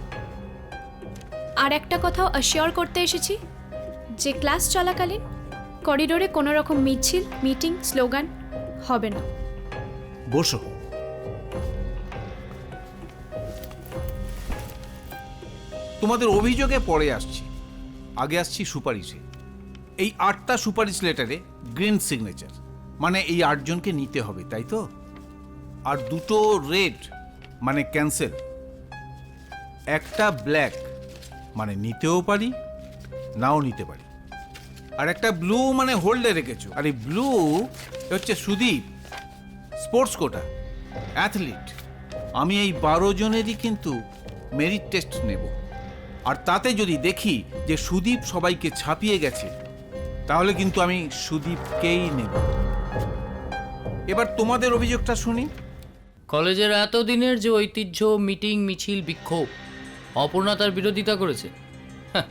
আর একটা কথাও অ্যাসিওর করতে এসেছি যে ক্লাস চলাকালীন করিডোরে কোনো রকম মিছিল, মিটিং, স্লোগান হবে না। বসো। তোমাদের অভিযোগে পরে আসছি, আগে আসছি সুপারিশে। এই 8টা সুপারিশ লেটারে গ্রিন সিগনেচার, মানে এই 8 জনকে নিতে হবে, তাই তো? আর 2টো রেড মানে ক্যান্সেল, একটা ব্ল্যাক মানে নিতেও পারি নাও নিতে পারি, আর একটা ব্লু মানে হোল্ডে রেখেছো। আর এই ব্লু হচ্ছে সুদীপ, স্পোর্টস কোটা, অ্যাথলিট। আমি এই 12 জনেরই কিন্তু মেরিট টেস্ট নেব। আর তাতে যদি দেখি যে সুদীপ সবাইকে ছাপিয়ে গেছে, তাহলে কিন্তু আমি সুদীপকেই নেব। এবার তোমাদের অভিযোগটা শুনি। কলেজের এতদিনের যে ঐতিহ্য, মিটিং, মিছিল, বিক্ষোভ, অপর্ণা তার বিরোধিতা করেছে। হ্যাঁ,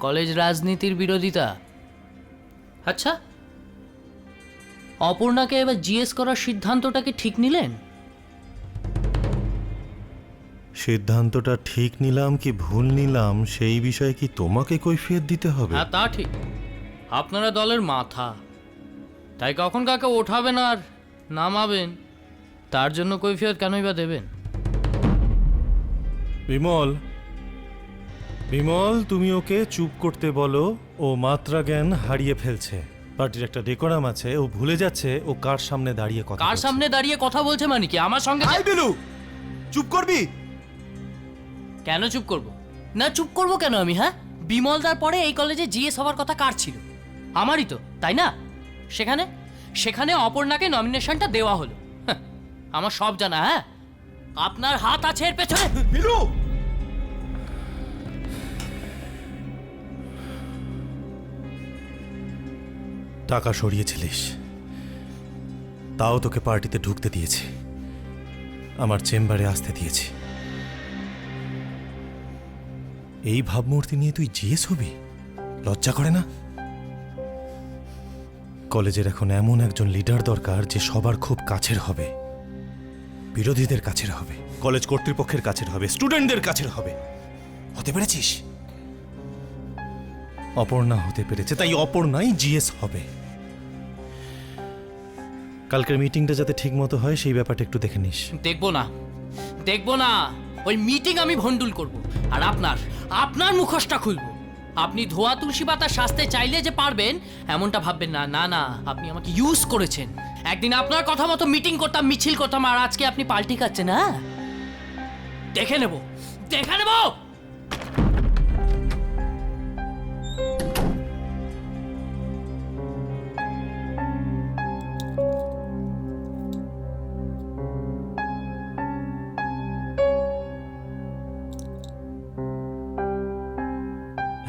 কলেজ রাজনীতির বিরোধিতা। আচ্ছা, অপর্ণাকে এবার জিএস করার সিদ্ধান্তটা কি ঠিক নিলেন? সিদ্ধান্তটা ঠিক নিলাম কি ভুল নিলাম সেই বিষয়ে কি তোমাকে কৈফিয়ত দিতে হবে? হ্যাঁ, তা ঠিক। আপনারা দলের মাথা, তাই কখন কাকে ওঠাবেন আর নামাবেন তার জন্য কৈফিয়ত কেনই বা দেবেন? বিমল, বিমল, তুমি ওকে চুপ করতে বলো। ও মাত্রা জ্ঞান হারিয়ে ফেলছে। পার্টির একটা ডেকোরাম আছে, ও ভুলে যাচ্ছে ও কার সামনে দাঁড়িয়ে কথা কার বলছে। সামনে দাঁড়িয়ে কথা বলছে মানে কি? আমার সঙ্গে? আই বিলু, চুপ করবি? কেন চুপ করব? না, চুপ করব কেন আমি? হ্যাঁ, বিমলদার পরে এই কলেজে জিএস হওয়ার কথা কার ছিল? আমারই তো, তাই না? সেখানে অপর্ণাকে নমিনেশনটা দেওয়া হলো। হ্যাঁ, আমার সব জানা। হ্যাঁ, আপনার হাত আছে এর পেছনে। বিলু, টাকা সরিয়েছিলিস, তাও তোকে পার্টিতে ঢুকতে দিয়েছি, আমার চেম্বারে আসতে দিয়েছি। এই ভাবমূর্তি নিয়ে তুই জিএস হবি? লজ্জা করে না? কলেজের এখন এমন একজন লিডার দরকার যে সবার খুব কাছের হবে, বিরোধীদের কাছের হবে, কলেজ কর্তৃপক্ষের কাছের হবে, স্টুডেন্টদের কাছের হবে। হতে পেরেছিস? অপর্ণা হতে পেরেছে, তাই অপর্ণাই জিএস হবে। কালকের মিটিংটা যাতে ঠিক মতো হয় সেই ব্যাপারটা একটু দেখে নিস। দেখবো না। ওই মিটিং আমি ভন্ডুল করব, আর আপনার মুখোশটা খুলব। আপনি ধোয়া তুলসী পাতা সাজতে চাইলে যে পারবেন এমনটা ভাববেন না। না না, আপনি আমাকে ইউজ করেছেন। একদিন আপনার কথা মতো মিটিং করতাম, মিছিল করতাম, আর আজকে আপনি পাল্টি খাচ্ছেন। হ্যাঁ, দেখে নেব।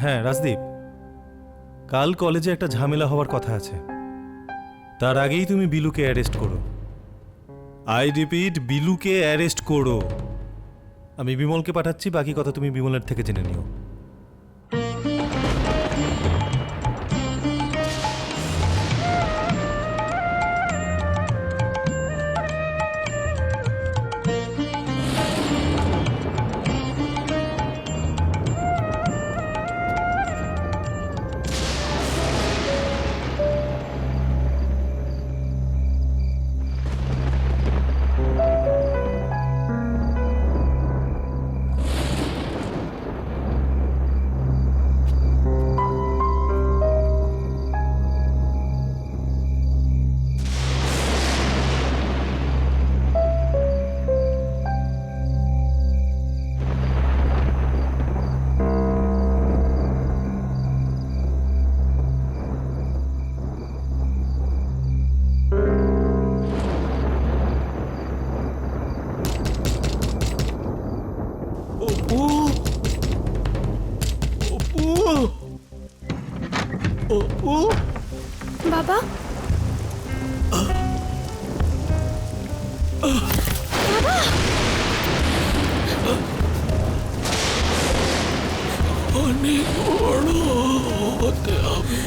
হ্যাঁ রাজদীপ, কাল কলেজে একটা ঝামেলা হওয়ার কথা আছে, তার আগেই তুমি বিলুকে অ্যারেস্ট করো। আই রিপিট, বিলুকে অ্যারেস্ট করো। আমি বিমলকে পাঠাচ্ছি, বাকি কথা তুমি বিমলের থেকে জেনে নিও। বাবা, অনেক বড় হতে হবে।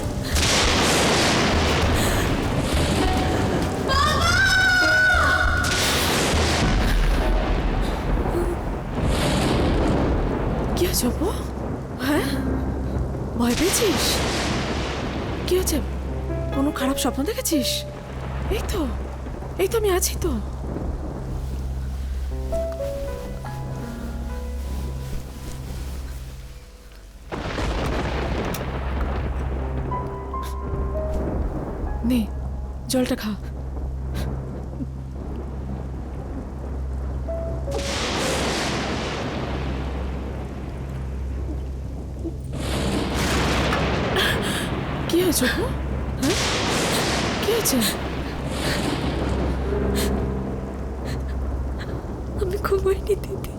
কি হয়েছে অপু? হ্যাঁ, ভয় পেয়েছিস? কি হয়েছে? কোনো খারাপ স্বপ্ন দেখেছিস? এই তো আমি আছি তো। নে, জলটা খা। কি হয়েছে অপু? হ্যাঁ, কি হয়েছে? আমি ঘুমাইনি দিদি,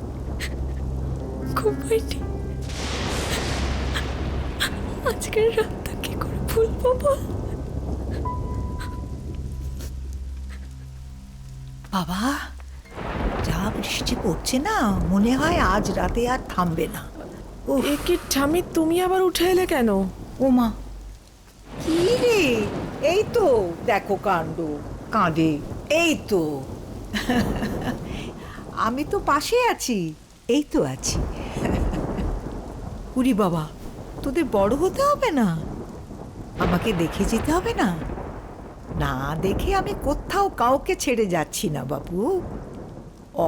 ঘুমাইনি। আজকের রাতটা কি করে ভুলবো বল? বাবা, যা বৃষ্টি পড়ছে না, মনে হয় আজ রাতে আর থামবে না। ও এ কি ঠামি, তুমি আবার উঠে এলে কেন? ওমা, কি রে? এই তো দেখো কাণ্ড, কাঁদে। এই তো আমি তো পাশে আছি, এই তো আছি। উরি বাবা, তোদের বড় হতে হবে না? আমাকে দেখে যেতে হবে না? না দেখে আমি কোথাও কাউকে ছেড়ে যাচ্ছি না বাবু।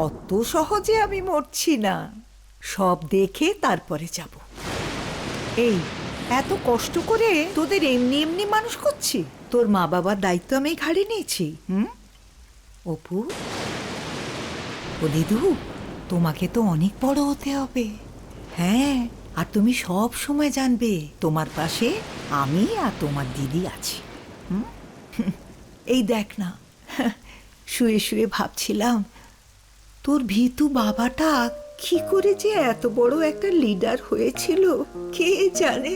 অত সহজে আমি মরছি না, সব দেখে তারপরে যাব। এই এত কষ্ট করে তোদের এমনি এমনি মানুষ করছি, তোর মা বাবার দায়িত্ব আমি ঘাড়ে নিয়েছি। অপু, ও দিদু, তোমাকে তো অনেক বড় হতে হবে। হ্যাঁ, আর তুমি সব সময় জানবে তোমার পাশে আমি আর তোমার দিদি আছি। এই দেখ না, শুয়ে শুয়ে ভাবছিলাম তোর ভীতু বাবাটা কি করে যে এত বড় একটা লিডার হয়েছিল কে জানে।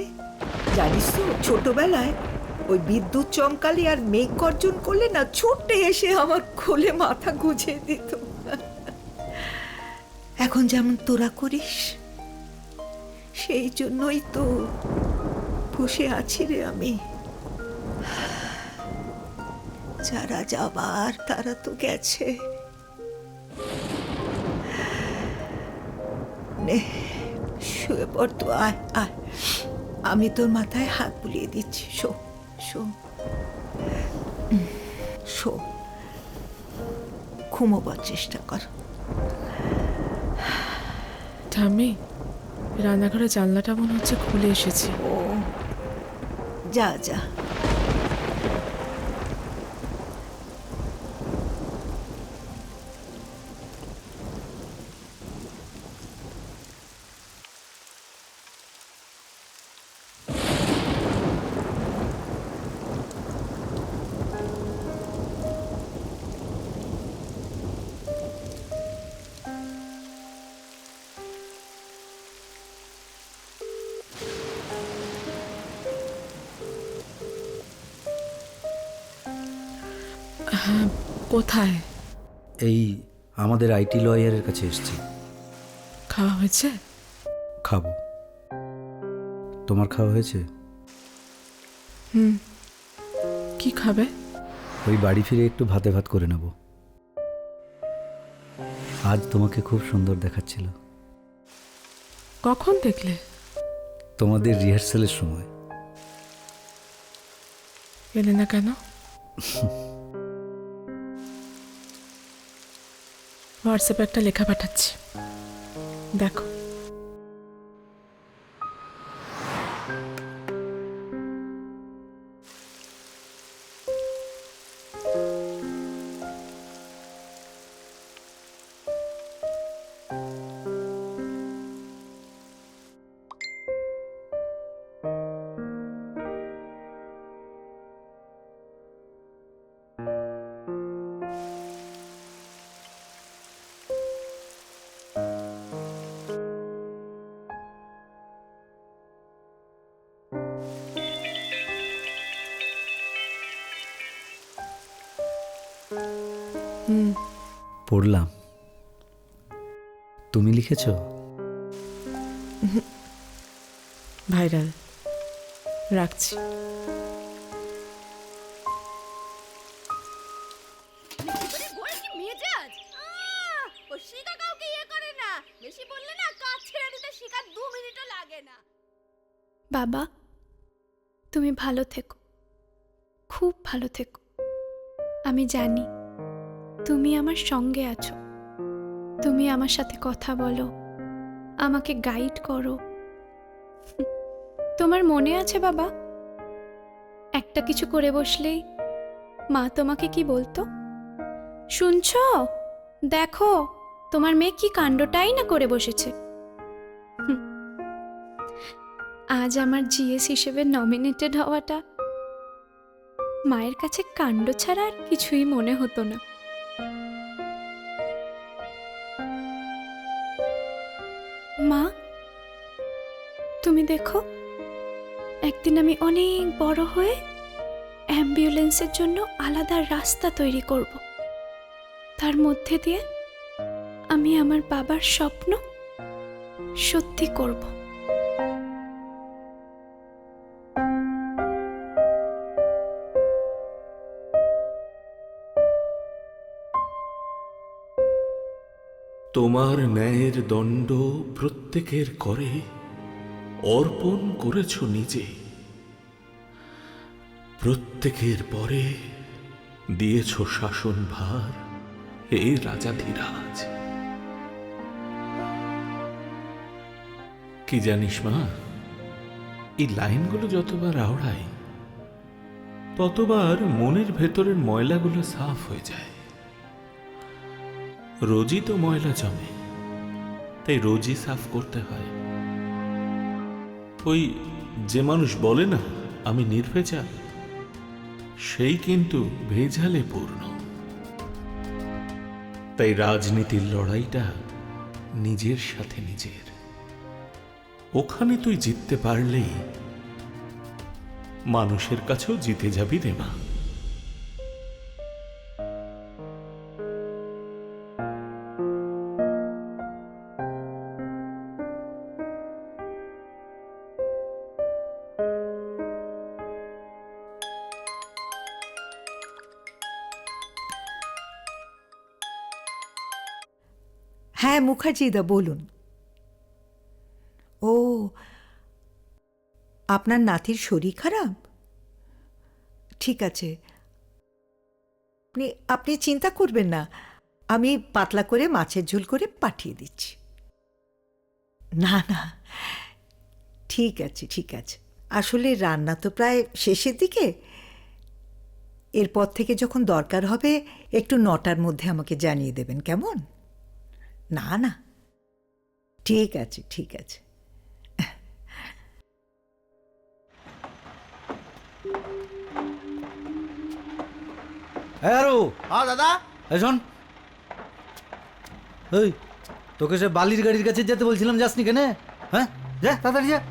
জানিস তো, ছোটবেলায় ওই বিদ্যুৎ চমকালে আর মেঘ গর্জন করলে না, ছুটে এসে আমার কোলে মাথা গুঁজে দিত। এখন যেমন তোরা করিস, সেই জন্যই তো বসে আছি রে আমি। যারা যাবার তারা তো গেছে। নে, শুয়ে পড় তো, আয় আয়, আমি তোর মাথায় হাত বুলিয়ে দিচ্ছি। শো শো শো, ঘুমোবার চেষ্টা কর। ঠাম্মি, রান্নাঘরের জানলাটা মনে হচ্ছে খুলে এসেছে। ও যা যা। হ্যাঁ, কোথায়? এই আমাদের আইটি লয়ারের কাছে এসেছি। খাওয়া হয়েছে? খাবো। তোমার খাওয়া হয়েছে? কি খাবে? ওই বাড়ি ফিরে একটু ভাতে ভাত করে নেব। আজ তোমাকে খুব সুন্দর দেখাচ্ছিল। কখন দেখলে? তোমাদের রিহার্সালের সময়। এলে না কেন? হোয়াটসঅ্যাপে একটা লেখা পাঠাচ্ছি, দেখো। পড়লাম। তুমি লিখেছ? ভাইরাল। রাখছি। বাবা, তুমি ভালো থেকো, খুব ভালো থেকো। আমি জানি তুমি আমার সঙ্গে আছো। তুমি আমার সাথে কথা বলো, আমাকে গাইড করো। তোমার মনে আছে বাবা, একটা কিছু করে বসলেই মা তোমাকে কি বলতো? শুনছো? দেখো তোমার মেয়ে কি কাণ্ডটাই না করে বসেছে। আজ আমার জিএস হিসেবে নমিনেটেড হওয়াটা মায়ের কাছে কাণ্ড ছাড়া আর কিছুই মনে হতো না। মা, তুমি দেখো একদিন আমি অনেক বড় হয়ে অ্যাম্বুলেন্সের জন্য আলাদা রাস্তা তৈরি করব, তার মধ্যে দিয়ে আমি আমার বাবার স্বপ্ন সত্যি করব। তোমার ন্যায়ের দণ্ড প্রত্যেকের করে অর্পণ করেছ নিজে, প্রত্যেকের পরে দিয়েছ শাসন ভার, হে রাজাধিরাজ। কি জানিস মা, এই লাইনগুলো যতবার আওড়াই ততবার মনের ভেতরের ময়লাগুলো সাফ হয়ে যায়। রোজই তো ময়লা জমে, তাই রোজই সাফ করতে হয়। ওই যে মানুষ বলে না আমি নির্ভেজাল, সেই কিন্তু ভেজালে পূর্ণ। তাই রাজনীতির লড়াইটা নিজের সাথে নিজের। ওখানে তুই জিততে পারলেই মানুষের কাছেও জিতে যাবি রে মা। হ্যাঁ মুখার্জিদা বলুন। ও, আপনার নাতির শরীর খারাপ? ঠিক আছে, আপনি চিন্তা করবেন না, আমি পাতলা করে মাছের ঝোল করে পাঠিয়ে দিচ্ছি। না না, ঠিক আছে ঠিক আছে। আসলে রান্না তো প্রায় শেষের দিকে, এরপর থেকে যখন দরকার হবে একটু 9টার মধ্যে আমাকে জানিয়ে দেবেন, কেমন? না না, ঠিক আছে ঠিক আছে। হ্যাঁ দাদা, শোন, ওই তোকে সে বালির গাড়ির কাছে যেতে বলছিলাম, যাসনি কেন? হ্যাঁ যা তাড়াতাড়ি যা।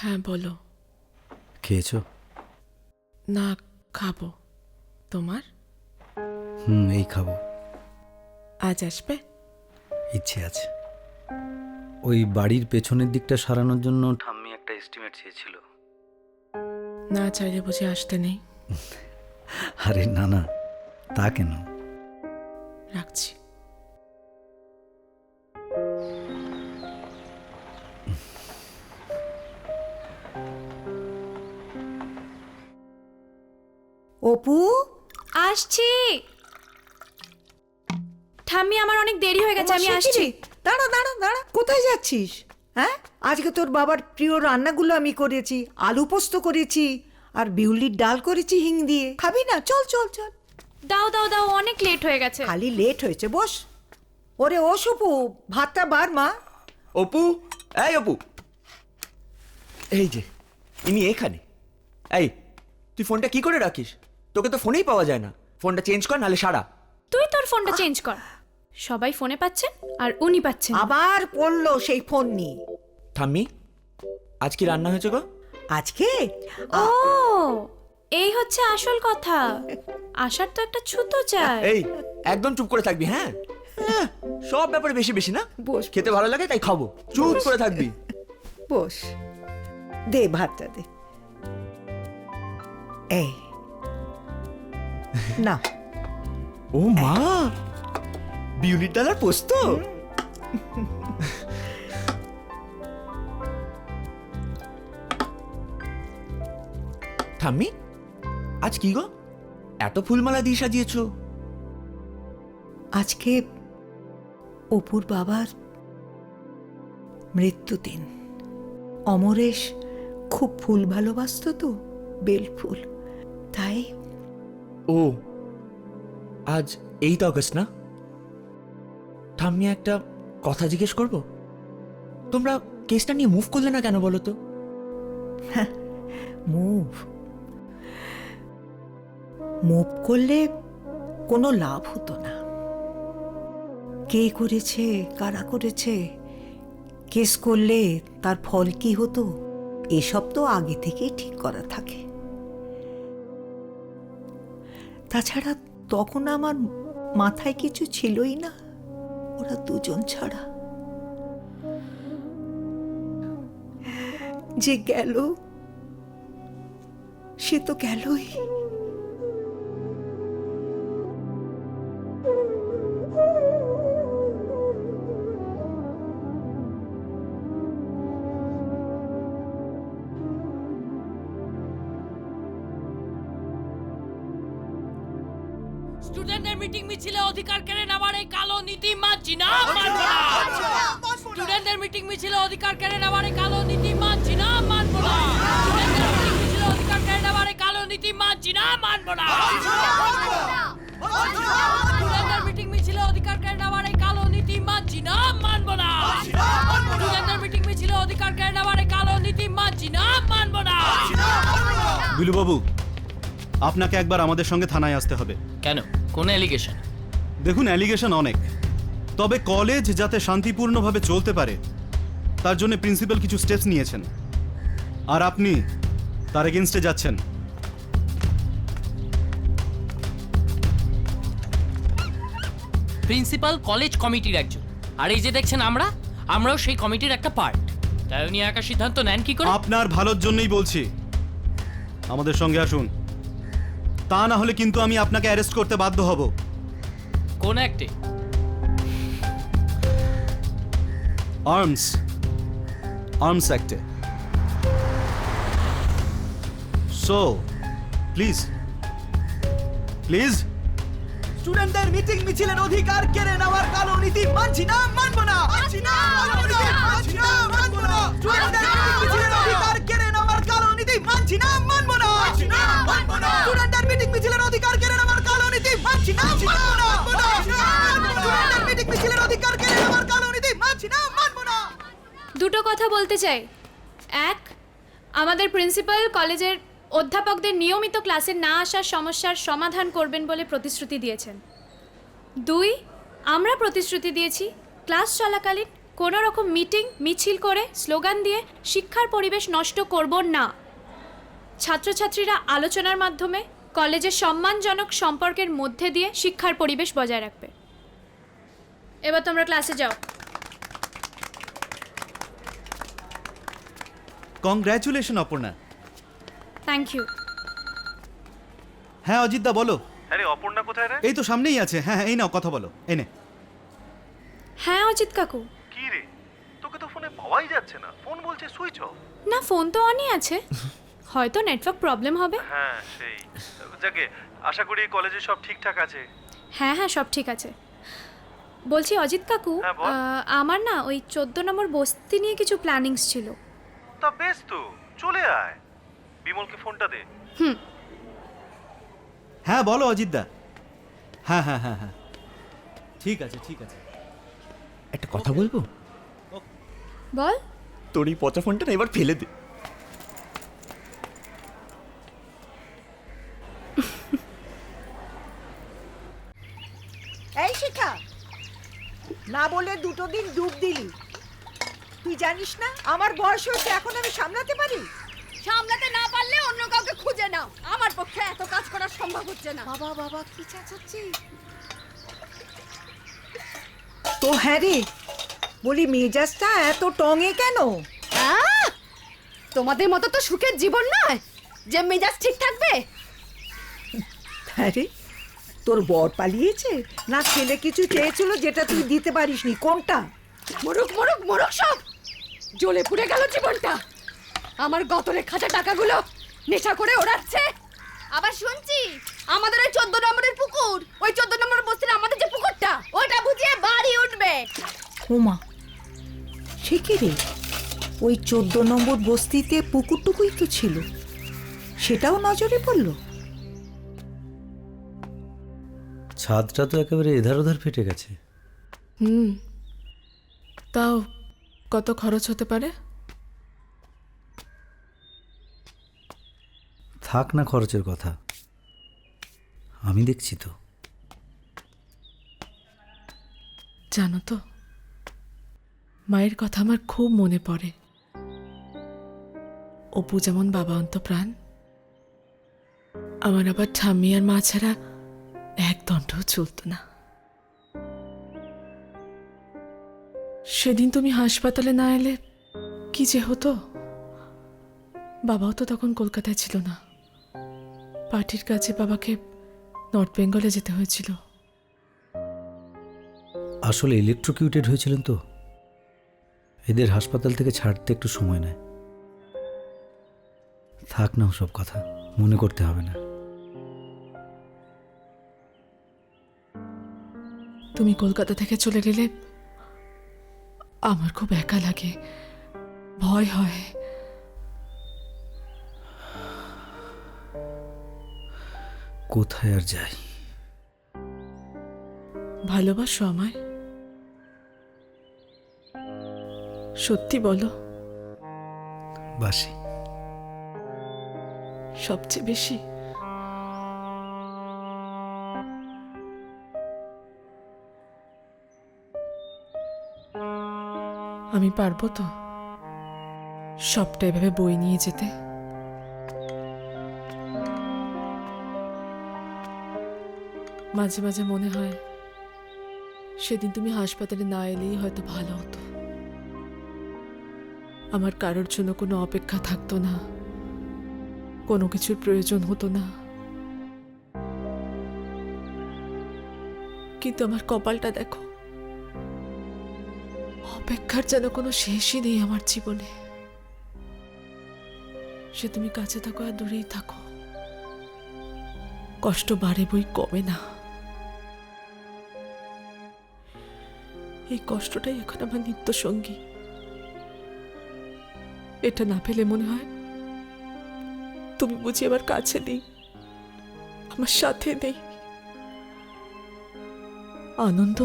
হ্যাঁ বলো। খেয়েছো? না, খাবো। তোমার? এই খাবো। আজ আসবে? ইচ্ছে আছে। ওই বাড়ির পেছনের দিকটা সারানোর জন্য ঠাম্মি একটা এস্টিমেট চেয়েছিল। না চাইলে বুঝে আসতে নেই? আরে না না, তা কেন? রাখছি। অপু, আসছি। ঠাম্মি আমার অনেক দেরি হয়ে গেছে, আমি আসছি। দাঁড়া দাঁড়া দাঁড়া, কোথায় যাচ্ছিস? হ্যাঁ, আজকে তোর বাবার প্রিয় রান্নাগুলো আমি করেছি। আলু পোস্ত করেছি আর বিউলির ডাল করেছি হিং দিয়ে। খাবি না? চল চল চল। দাও দাও দাও, অনেক লেট হয়ে গেছে। খালি লেট হয়েছে, বস। ওরে ও সুপু, ভাতটা বার মা। অপু, এই অপু, এই যে ইনি এখানে। এই তুই ফোনটা কি করে রাখিস? তোকে তো ফোনেই পাওয়া যায় না। ফোনটা চেঞ্জ কর, নাহলে সারা। তুই তোর ফোনটা চেঞ্জ কর। সবাই ফোনে পাচ্ছেন আর উনি পাচ্ছেন। আবার পড়লো সেই ফোন নিয়ে। ঠাম্মি, আজ কি রান্না হয়েছে গো? আজকে ও, এই হচ্ছে আসল কথা। আসার তো একটা ছুতো চাই। এই একদম চুপ করে থাকবি, হ্যাঁ? সব ব্যাপারে বেশি বেশি না। বস, খেতে ভালো লাগে তাই খাবো, চুপ করে থাকবি। বস, দে ভাতটা দে। এই না। ও মা, বিউলির ডাল আর পোস্ত। ঠাম্মি, আজ কি গো এত ফুলমালা দিয়ে সাজিয়েছো? আজকে অপুর বাবার মৃত্যুদিন। অমরেশ খুব ফুল ভালোবাসতো তো, বেল ফুল, তাই। ও আজ 8 অগস্ট না? ঠাম্মি একটা কথা জিজ্ঞেস করব? তোমরা কেসটা নিয়ে মুভ করলে না কেন বলো তো? মুভ করলে কোনো লাভ হতো না। কে করেছে, কারা করেছে, কেস করলে তার ফল কি হতো, এসব তো আগে থেকেই ঠিক করা থাকে। তাছাড়া তখন আমার মাথায় কিছু ছিলই না, ওরা দুজন ছাড়া। যে গেল সে তো গেলই। স্টুডেন্টদের মিটিং মিছিলে অধিকার কেড়ে নেওয়ার এই কালো নীতি মানছি না, মানব না। স্টুডেন্টদের মিটিং মিছিলে অধিকার কেড়ে নেওয়ার এই কালো নীতি মানছি না, মানব না। স্টুডেন্টদের মিটিং মিছিলে অধিকার কেড়ে নেওয়ার এই কালো নীতি মানছি না, মানব না। স্টুডেন্টদের মিটিং মিছিলে অধিকার কেড়ে নেওয়ার এই কালো নীতি মানছি না, মানব না। স্টুডেন্টদের মিটিং মিছিলে অধিকার কেড়ে নেওয়ার এই কালো নীতি মানছি না, মানব না। বিলুবাবু, আপনাকে একবার আমাদের সঙ্গে থানায় আসতে হবে। কেন, কোন অ্যালিগেশন? দেখুন, অ্যালিগেশন অনেক, তবে কলেজ যাতে শান্তিপূর্ণভাবে চলতে পারে তার জন্য প্রিন্সিপাল কিছু স্টেপস নিয়েছেন, আর আপনি তার এগেনস্টে যাচ্ছেন। প্রিন্সিপাল কলেজ কমিটির একজন, আর এই যে দেখছেন আমরাও সেই কমিটির একটা পার্ট। তাই উনি একা সিদ্ধান্ত নেন কি করে? আপনার ভালোর জন্যই বলছি, আমাদের সঙ্গে আসুন, তা না হলে কিন্তু আমি আপনাকে অ্যারেস্ট করতে বাধ্য হব। কোন অ্যাক্টে? আর্মস অ্যাক্টে। সো প্লিজ স্টুডেন্টদের মিটিং মিছিলের অধিকার কেড়ে নেওয়ার কালো নীতি মানছি না, মানব না। স্টুডেন্টদের মিটিং মিছিলের অধিকার কেড়ে নেওয়ার কালো নীতি মানছি না, মানব না। স্টুডেন্টদের মিটিং মিছিলের অধিকার কেড়ে নেওয়ার কালো নীতি মানছি না, মানব না। স্টুডেন্টদের মিটিং মিছিলের অধিকার কেড়ে নেওয়ার কালো নীতি মানছি না, মানব না। দুটো কথা বলতে চাই। এক, আমাদের প্রিন্সিপাল কলেজের অধ্যাপকদের নিয়মিত ক্লাসে না আসার সমস্যার সমাধান করবেন বলে প্রতিশ্রুতি দিয়েছেন। দুই, আমরা প্রতিশ্রুতি দিয়েছি ক্লাস চলাকালীন কোনো রকম মিটিং মিছিল করে স্লোগান দিয়ে শিক্ষার পরিবেশ নষ্ট করব না। ছাত্রছাত্রীরা আলোচনার মাধ্যমে কলেজের সম্মানজনক সম্পর্কের মধ্যে দিয়ে শিক্ষার পরিবেশ বজায় রাখবে। এবার তোমরা ক্লাসে যাও। কংগ্র্যাচুলেশন অপর্ণা। Thank you. হ্যাঁ অজিতদা বলো। আরে অপর্ণা কোথায় রে? এই তো সামনেই আছে। হ্যাঁ এই নাও, কথা বলো। এনে। হ্যাঁ অজিত কাকু। কি রে, তোকে তো ফোনে পাওয়াই যাচ্ছে না, ফোন বলছে সুইচ অফ। না, ফোন তো অনই আছে, হয়তো নেটওয়ার্ক প্রবলেম হবে। হ্যাঁ সেই, যাকে আশা করি কলেজে সব ঠিকঠাক আছে। হ্যাঁ হ্যাঁ, সব ঠিক আছে। বলছি অজিত কাকু, আমার না ওই 14 নম্বর বস্তি নিয়ে কিছু প্ল্যানিংস ছিল। তা বেশ, তো চলে আয়, বিমলকে ফোনটা দে। হ্যাঁ বলো অজিতদা। হ্যাঁ হ্যাঁ হ্যাঁ হ্যাঁ, ঠিক আছে ঠিক আছে। একটা কথা বলবো? বল। তোর এই পচা ফোনটা না এবার ফেলে দে। এই শিখা, না বলে দুটো দিন ডুব দিলি। তুই জানিস না আমার বয়স হয়েছে, এখন আমি সামলাতে পারি? সামলাতে না পারলে অন্য কাউকে খুঁজে নাও, আমার পক্ষে এত কাজ করা সম্ভব হচ্ছে না। বাবা বাবা, কি চাচাচ্ছি? তো হ্যাঁ রে, বলি মেজাজটা এত টঙে কেন? তোমাদের মতো তো সুখের জীবন নয় যে মেজাজ ঠিক থাকবে। হ্যাঁ রে, তোর বর পালিয়েছে না ছেলে কিছু চেয়েছিল যেটা তুই দিতে পারিসনি? কোনটা? মরুক মরুক মরুক, সব জ্বলে পুড়ে গেল জীবনটা। আমার গতরে খাঁচা টাকাগুলো নেশা করে ওড়াচ্ছে। আবার শুনছি আমাদের ওই 14 নম্বরের পুকুর, ওই 14 নম্বর বস্তির আমাদের যে পুকুরটা, ওইটা বুঝিয়ে বাড়ি উঠবে। ওমা, সে কি রে? ওই 14 নম্বর বস্তিতে পুকুরটুকুই তো ছিল, সেটাও নজরে পড়লো। ছাদটা তো একেবারে এধার ওধার ফেটে গেছে। তাও কত খরচ হতে পারে? থাক না খরচের কথা, আমি দেখছি তো। জানো তো, মায়ের কথা আমার খুব মনে পড়ে। অপু যেমন বাবা অন্তপ্রাণ, আমার আবার ঠাম্মি আর মা ছাড়া এক দণ্ডও চলত না। সেদিন তুমি হাসপাতালে না এলে কি যে হতো। বাবাও তো তখন কলকাতায় ছিল না, পার্টির কাছে বাবাকে নর্থ বেঙ্গলে যেতে হয়েছিল। আসলে ইলেকট্রোকিউটেড হয়েছিলেন তো, এদের হাসপাতাল থেকে ছাড়তে একটু সময় নেয়। থাক না সব কথা, মনে করতে হবে না। তুমি কলকাতা থেকে চলে গেলে আমার খুব একা লাগে, ভয় হয়। কোথায় আর যাই? ভালোবাসো আমায়? সত্যি বলো। বাসি, সবচেয়ে বেশি? আমি পারবো তো সবটা এভাবে বই নিয়ে যেতে? মাঝে মাঝে মনে হয় সেদিন তুমি হাসপাতালে না এলেই হয়তো ভালো হতো। আমার কারোর জন্য কোনো অপেক্ষা থাকতো না, কোনো কিছুর প্রয়োজন হতো না। কিন্তু আমার কপালটা দেখো, অপেক্ষার যেন কোনো শেষই নেই আমার জীবনে। সে তুমি কাছে থাকো আর দূরেই থাকো, কষ্ট বাড়ে বই কমে না। এই কষ্টটাই এখন আমার নিত্য সঙ্গী। এটা না পেলে মনে হয় তুমি বুঝি আমার কাছে নেই, আমার সাথে নেই। আনন্দ,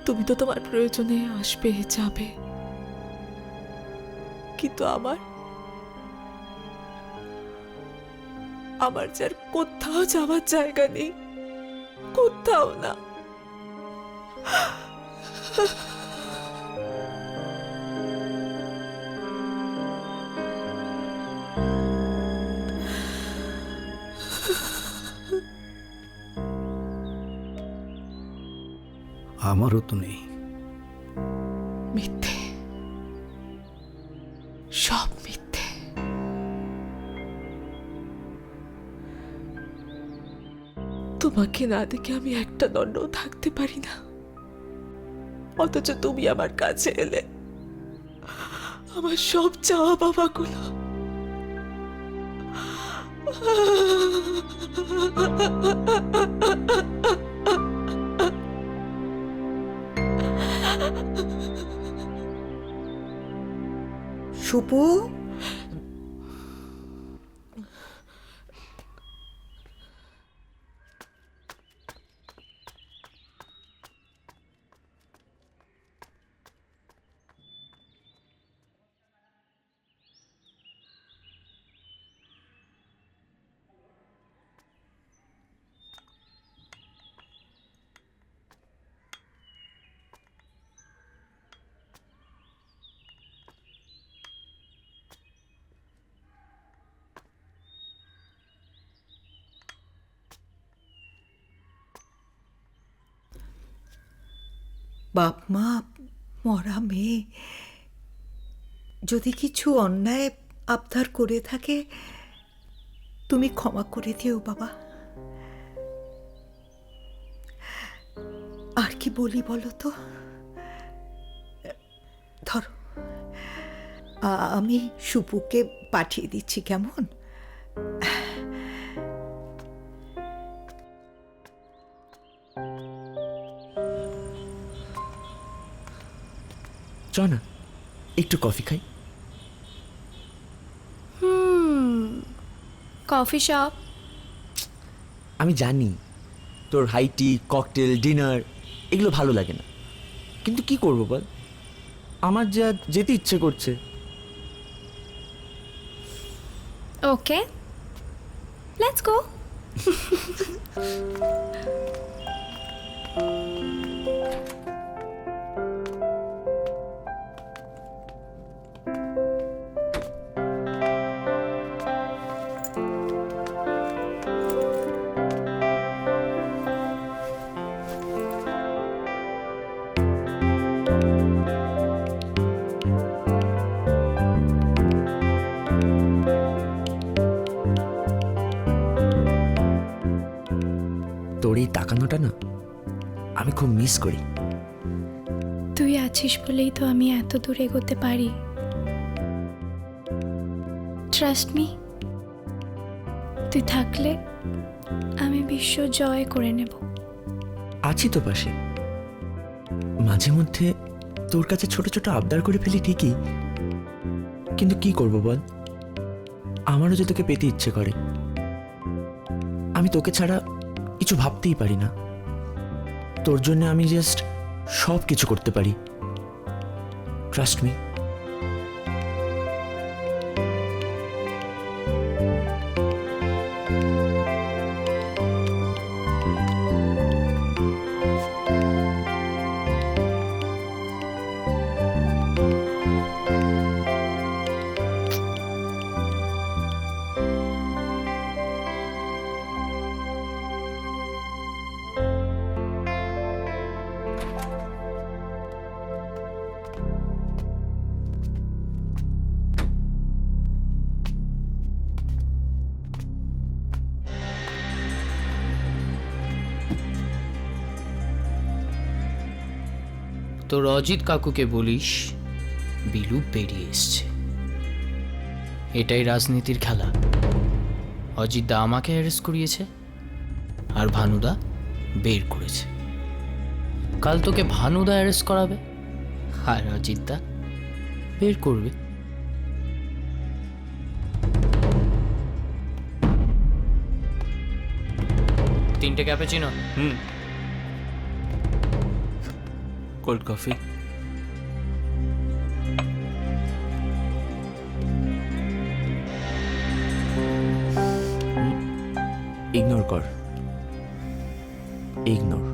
তুমি তো তোমার প্রয়োজনে আসবে যাবে, কিন্তু আমার যার কোথাও যাওয়ার জায়গা নেই, কোথাও না। আমারও তো নেই। মিথ্যে, সব মিথ্যে। তোমাকে না দেখে আমি একটা দণ্ডও থাকতে পারি না, অথচ তুমি আমার কাছে এলে আমার সব চাওয়া বাবাগুলো সুপু, বাপ মা মরা মেয়ে যদি কিছু অন্যায় আবদার করে থাকে তুমি ক্ষমা করে দিও বাবা। আর কি বলি বলো তো? ধরো, আমি সুপুকে পাঠিয়ে দিচ্ছি, কেমন? চ না। একটু কফি খাই। Coffee shop? আমি জানি তোর হাই টি, ককটেল, ডিনার এগুলো ভালো লাগে না, কিন্তু কি করবো বল, আমার যা যেতে ইচ্ছে করছে। ওকে, লেটস গো। তোর এই তাকানোটা না আমি খুব মিস করি। তুই আছিস বলেই তো আমি এত দূর এগোতে পারি। ট্রাস্ট মি, তুই থাকলে আমি বিশ্ব জয় করে নেব। আছি তো পাশে, মাঝে মধ্যে তোর কাছে ছোট ছোট আবদার করে ফেলি ঠিকই, কিন্তু কি করব বল, আমারও যে তোকে পেতে ইচ্ছে করে। আমি তোকে ছাড়া কিছু ভাবতেই পারি না, তোর জন্য আমি জাস্ট সব কিছু করতে পারি। Trust me. তোর অজিত কাকুকে বলিস বিলু বেরিয়ে এসছে। এটাই রাজনীতির খেলা। অজিত দা আমাকে অ্যারেস্ট করিয়েছে আর ভানুদা বের করেছে। কাল তোকে ভানুদা অ্যারেস্ট করাবে আর অজিত দা বের করবে। তিনটে ক্যাপুচিনো। Cold coffee. ইগনোর কর, ইগনোর।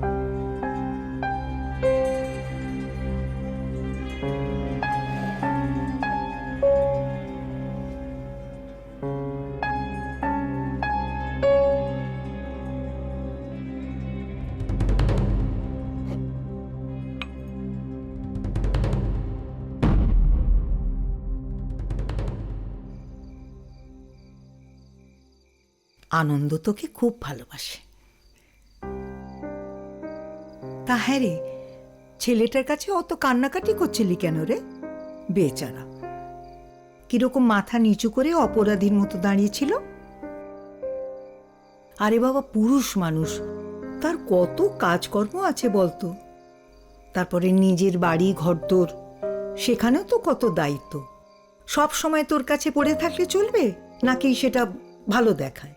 আনন্দ তোকে খুব ভালোবাসে। তা হ্যাঁ রে, ছেলেটার কাছে অত কান্নাকাটি করছিলি কেন রে? বেচারা কিরকম মাথা নিচু করে অপরাধীর মতো দাঁড়িয়েছিল। আরে বাবা, পুরুষ মানুষ, তার কত কাজকর্ম আছে বলতো। তারপরে নিজের বাড়ি ঘরদোর, সেখানেও তো কত দায়িত্ব। সব সময় তোর কাছে পড়ে থাকলে চলবে নাকি সেটা ভালো দেখায়?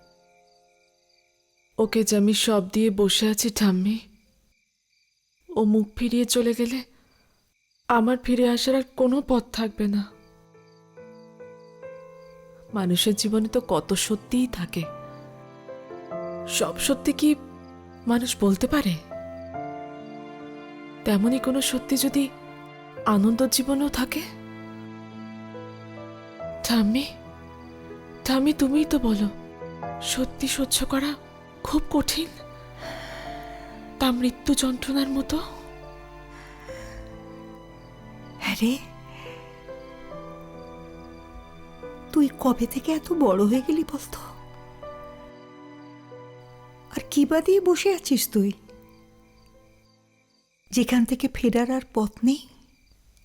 ওকে যে আমি সব দিয়ে বসে আছি ঠাম্মি, ও মুখ ফিরিয়ে চলে গেলে আমার ফিরে আসার আর কোনো পথ থাকবে না। মানুষের জীবনে তো কত সত্যিই থাকে, সব সত্যি কি মানুষ বলতে পারে? তেমনই কোনো সত্যি যদি আনন্দ জীবনেও থাকে। ঠাম্মি, ঠাম্মি তুমিই তো বলো, সত্যি সহ্য করা খুব কঠিন, তা মৃত্যু যন্ত্রণার মতো। হ্যাঁ রে, তুই কবে থেকে এত বড় হয়ে গেলি বলতো? আর কি বা দিয়ে বসে আছিস তুই, যেখান থেকে ফেরার আর পথ নেই?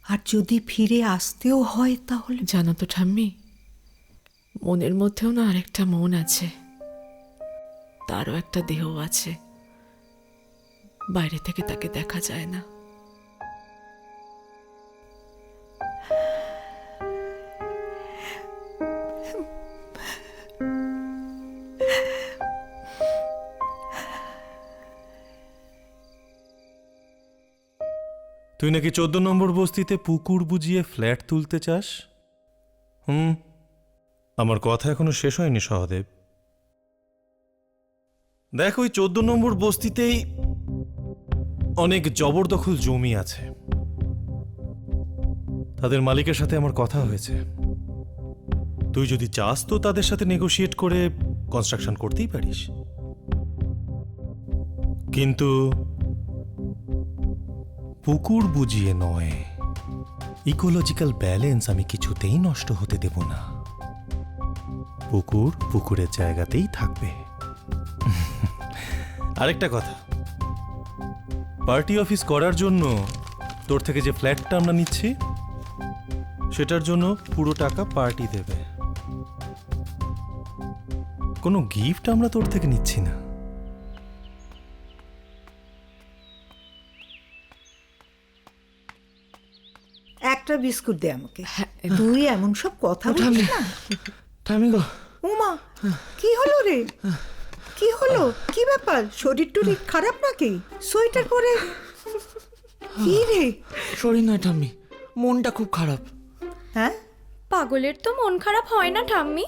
আর যদি ফিরে আসতেও হয় তাহলে? জানো তো ঠাম্মি, মনের মধ্যেও না আরেকটা মন আছে, তারও একটা দেহ আছে, বাইরে থেকে তাকে দেখা যায় না। তুই নাকি 14 নম্বর বস্তিতে পুকুর বুঝিয়ে ফ্ল্যাট তুলতে চাস? আমার কথা এখনো শেষ হয়নি সহদেব। দেখ, ওই 14 নম্বর বস্তিতেই অনেক জবরদখল জমি আছে। তাদের মালিকের সাথে আমার কথা হয়েছে। তুই যদি চাস তো তাদের সাথে নেগোশিয়েট করে কনস্ট্রাকশন করতেই পারিস, কিন্তু পুকুর বুঝিয়ে নয়। ইকোলজিক্যাল ব্যালেন্স আমি কিছুতেই নষ্ট হতে দেব না। পুকুর পুকুরের জায়গাতেই থাকবে। আরেকটা কথা, পার্টি অফিস করার জন্য তোর থেকে যে ফ্ল্যাটটা আমরা নিচ্ছি সেটার জন্য পুরো টাকা পার্টি দেবে। কোনো গিফট আমরা তোর থেকে নিচ্ছি না। একটা বিস্কুট দে আমাকে। তুই এমন সব কথা বলিস না। থামি গো। উমা, কি হলো রে? কি হলো? কি ব্যাপার? শরীর টরীর খারাপ নাকি? সোয়েটার পরে কি রে? শরীর নয় ঠাম্মি, মনটা খুব খারাপ। হ্যাঁ, পাগলের তো মন খারাপ হয় না ঠাম্মি,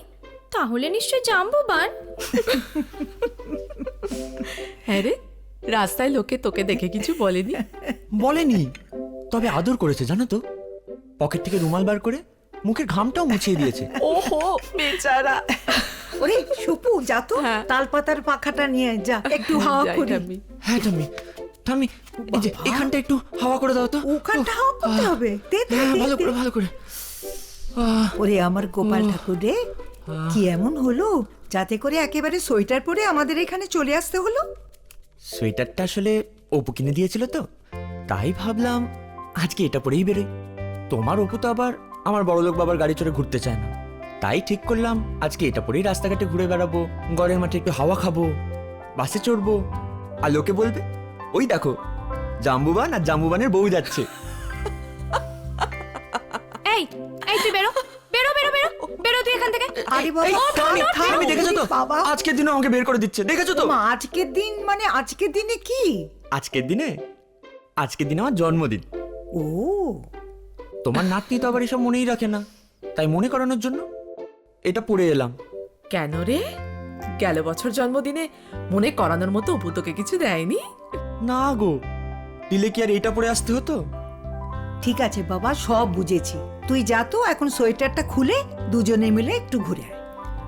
তাহলে নিশ্চয় জাম্বুবান। হ্যাঁ রে, রাস্তায় লোকে তোকে দেখে কিছু বলেনি? বলেনি, তবে আদর করেছে জানো তো। পকেট থেকে রুমাল বার করে মুখের ঘামটাও মুছিয়ে দিয়েছে। ওহো বেচারা। ওরে সুপু, যা তো তালপাতার পাখাটা নিয়ে যা, একটু হাওয়া করি। হ্যাঁ ঠাম্মি, ঠাম্মি এই যে এখানটা একটু হাওয়া করে দাও তো। ওখানটা হাওয়া করতে হবে। দে দে, ভালো করে ভালো করে। ওরে আমার গোপাল ঠাকুর রে, কি এমন হলো যাতে করে একেবারে সোয়েটার পরে আমাদের এখানে চলে আসতে হলো? সোয়েটারটা আসলে অপু কিনে দিয়েছিল তো, তাই ভাবলাম আজকে এটা পরেই বেরোই। তোমার অপু তো আবার আমার বড়লোক বাবার গাড়ি চড়ে ঘুরতে চায় না, তাই ঠিক করলাম আজকে এটা পরেই রাস্তাঘাটে ঘুরে বেড়াবো, গড়ের মাঠে একটু হাওয়া খাবো, বাসে চড়বো, আর লোকে বলবে ওই দেখো জাম্বুবান আর জাম্বুবানের বউ যাচ্ছে। এই এই তুই বেরো বেরো বেরো বেরো বেরো তুই এখান থেকে। আরে বাবা, আমি দেখেছো তো বাবা, আজকের দিনে আমাকে বের করে দিচ্ছে, দেখেছো তো? মা, আজকের দিন মানে আজকের দিনে কি? আজকের দিনে আমার জন্মদিন। ও, তোমার নাতনি তো আবার এসব মনেই রাখে না, তাই মনে করানোর জন্য এটা পড়ে এলাম। কেন রে, গেল বছর জন্মদিনে মনে করানোর মতো অপু তোকে কিছু দেয়নি? না গো, দিলে কি আর এটা পরে আসতে হতো? ঠিক আছে বাবা, সব বুঝেছি। তুই যা তো, এখন সোয়েটারটা খুলে দুজনে মিলে একটু ঘুরে আয়।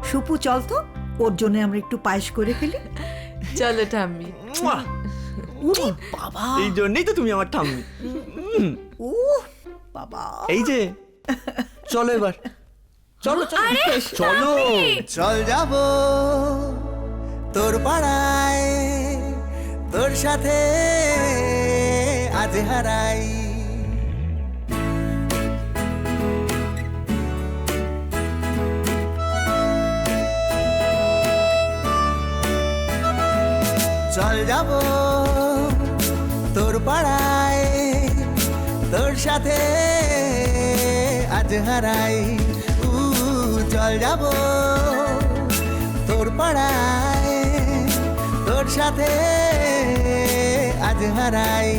সুপু চল তো, ওর জন্য আমরা একটু পায়েস করে ফেলি। চলো ঠাম্মি। উরে বাবা, এই জন্যই তো তুমি আমার ঠাম্মি। ও বাবা, এই যে চলো এবার, চলো চলো। চল যাব তোর পাড়ায়, তোর সাথে আজ হারাই। চল যাব তোর পাড়ায়, তোর সাথে আজ হারাই। চল যাব তোর পাড়ায়, তোর সাথে আজ হারাই।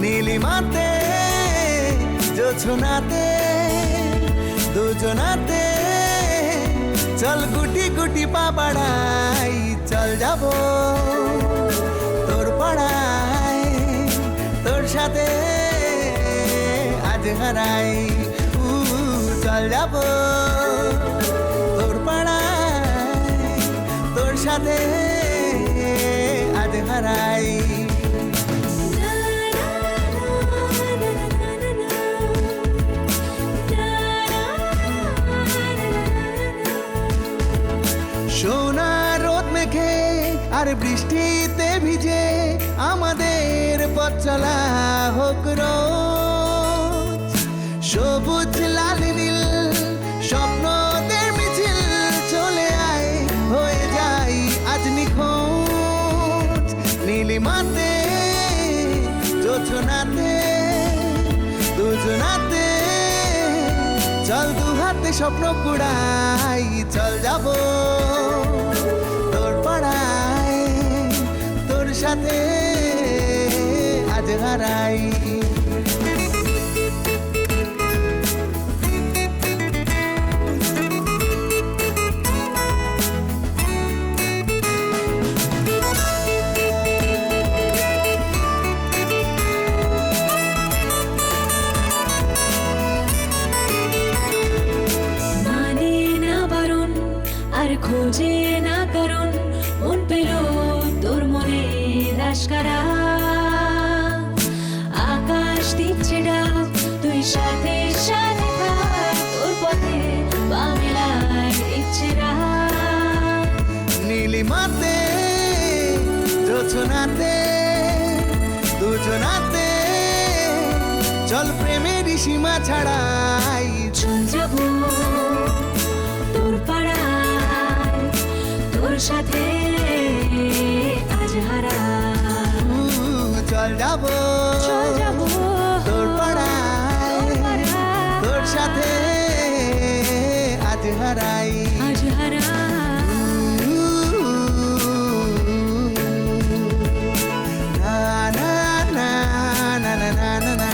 নীলিমাতে জোছনাতে দুজনাতে চল গুটি গুটি পা বাড়াই। চল যাব তোর পাড়ায়, তোর সাথে আজ হারাই। চল যাব তোর পাড়ায়, তোর সাথে আজ হারাই। সোনা রোদ মেঘে আর বৃষ্টিতে ভিজে আমাদের পথ চলা হোক রোজ। সবুজ লাল নীল স্বপ্নদের মিছিল চলে আয়, হয়ে যাই আজ নিখোঁজ। নীলিমাতে জোছনাতে দুজনাতে চল দু হাতে স্বপ্ন কুড়াই। চল যাব তোর পাড়ায়, তোর সাথে আজ হারাই। খোঁজে না কারণ মন পেল তোর মনে রাশকারা আকাশ দিচ্ছে ডাক তুই সাথে সাথে থাক তোর পথে পা মেলায় ইচ্ছে রাখ নীলিমাতে জোছনাতে দুজনাতে চল প্রেমের সীমা ছাড়াই চল যাবো তোর পাড়ায় তোর সাথে আজ হারা চল যাবো চল যাবো তোর পাড়ায় তোর সাথে আজ হারাই আজ হারা না না না না না না না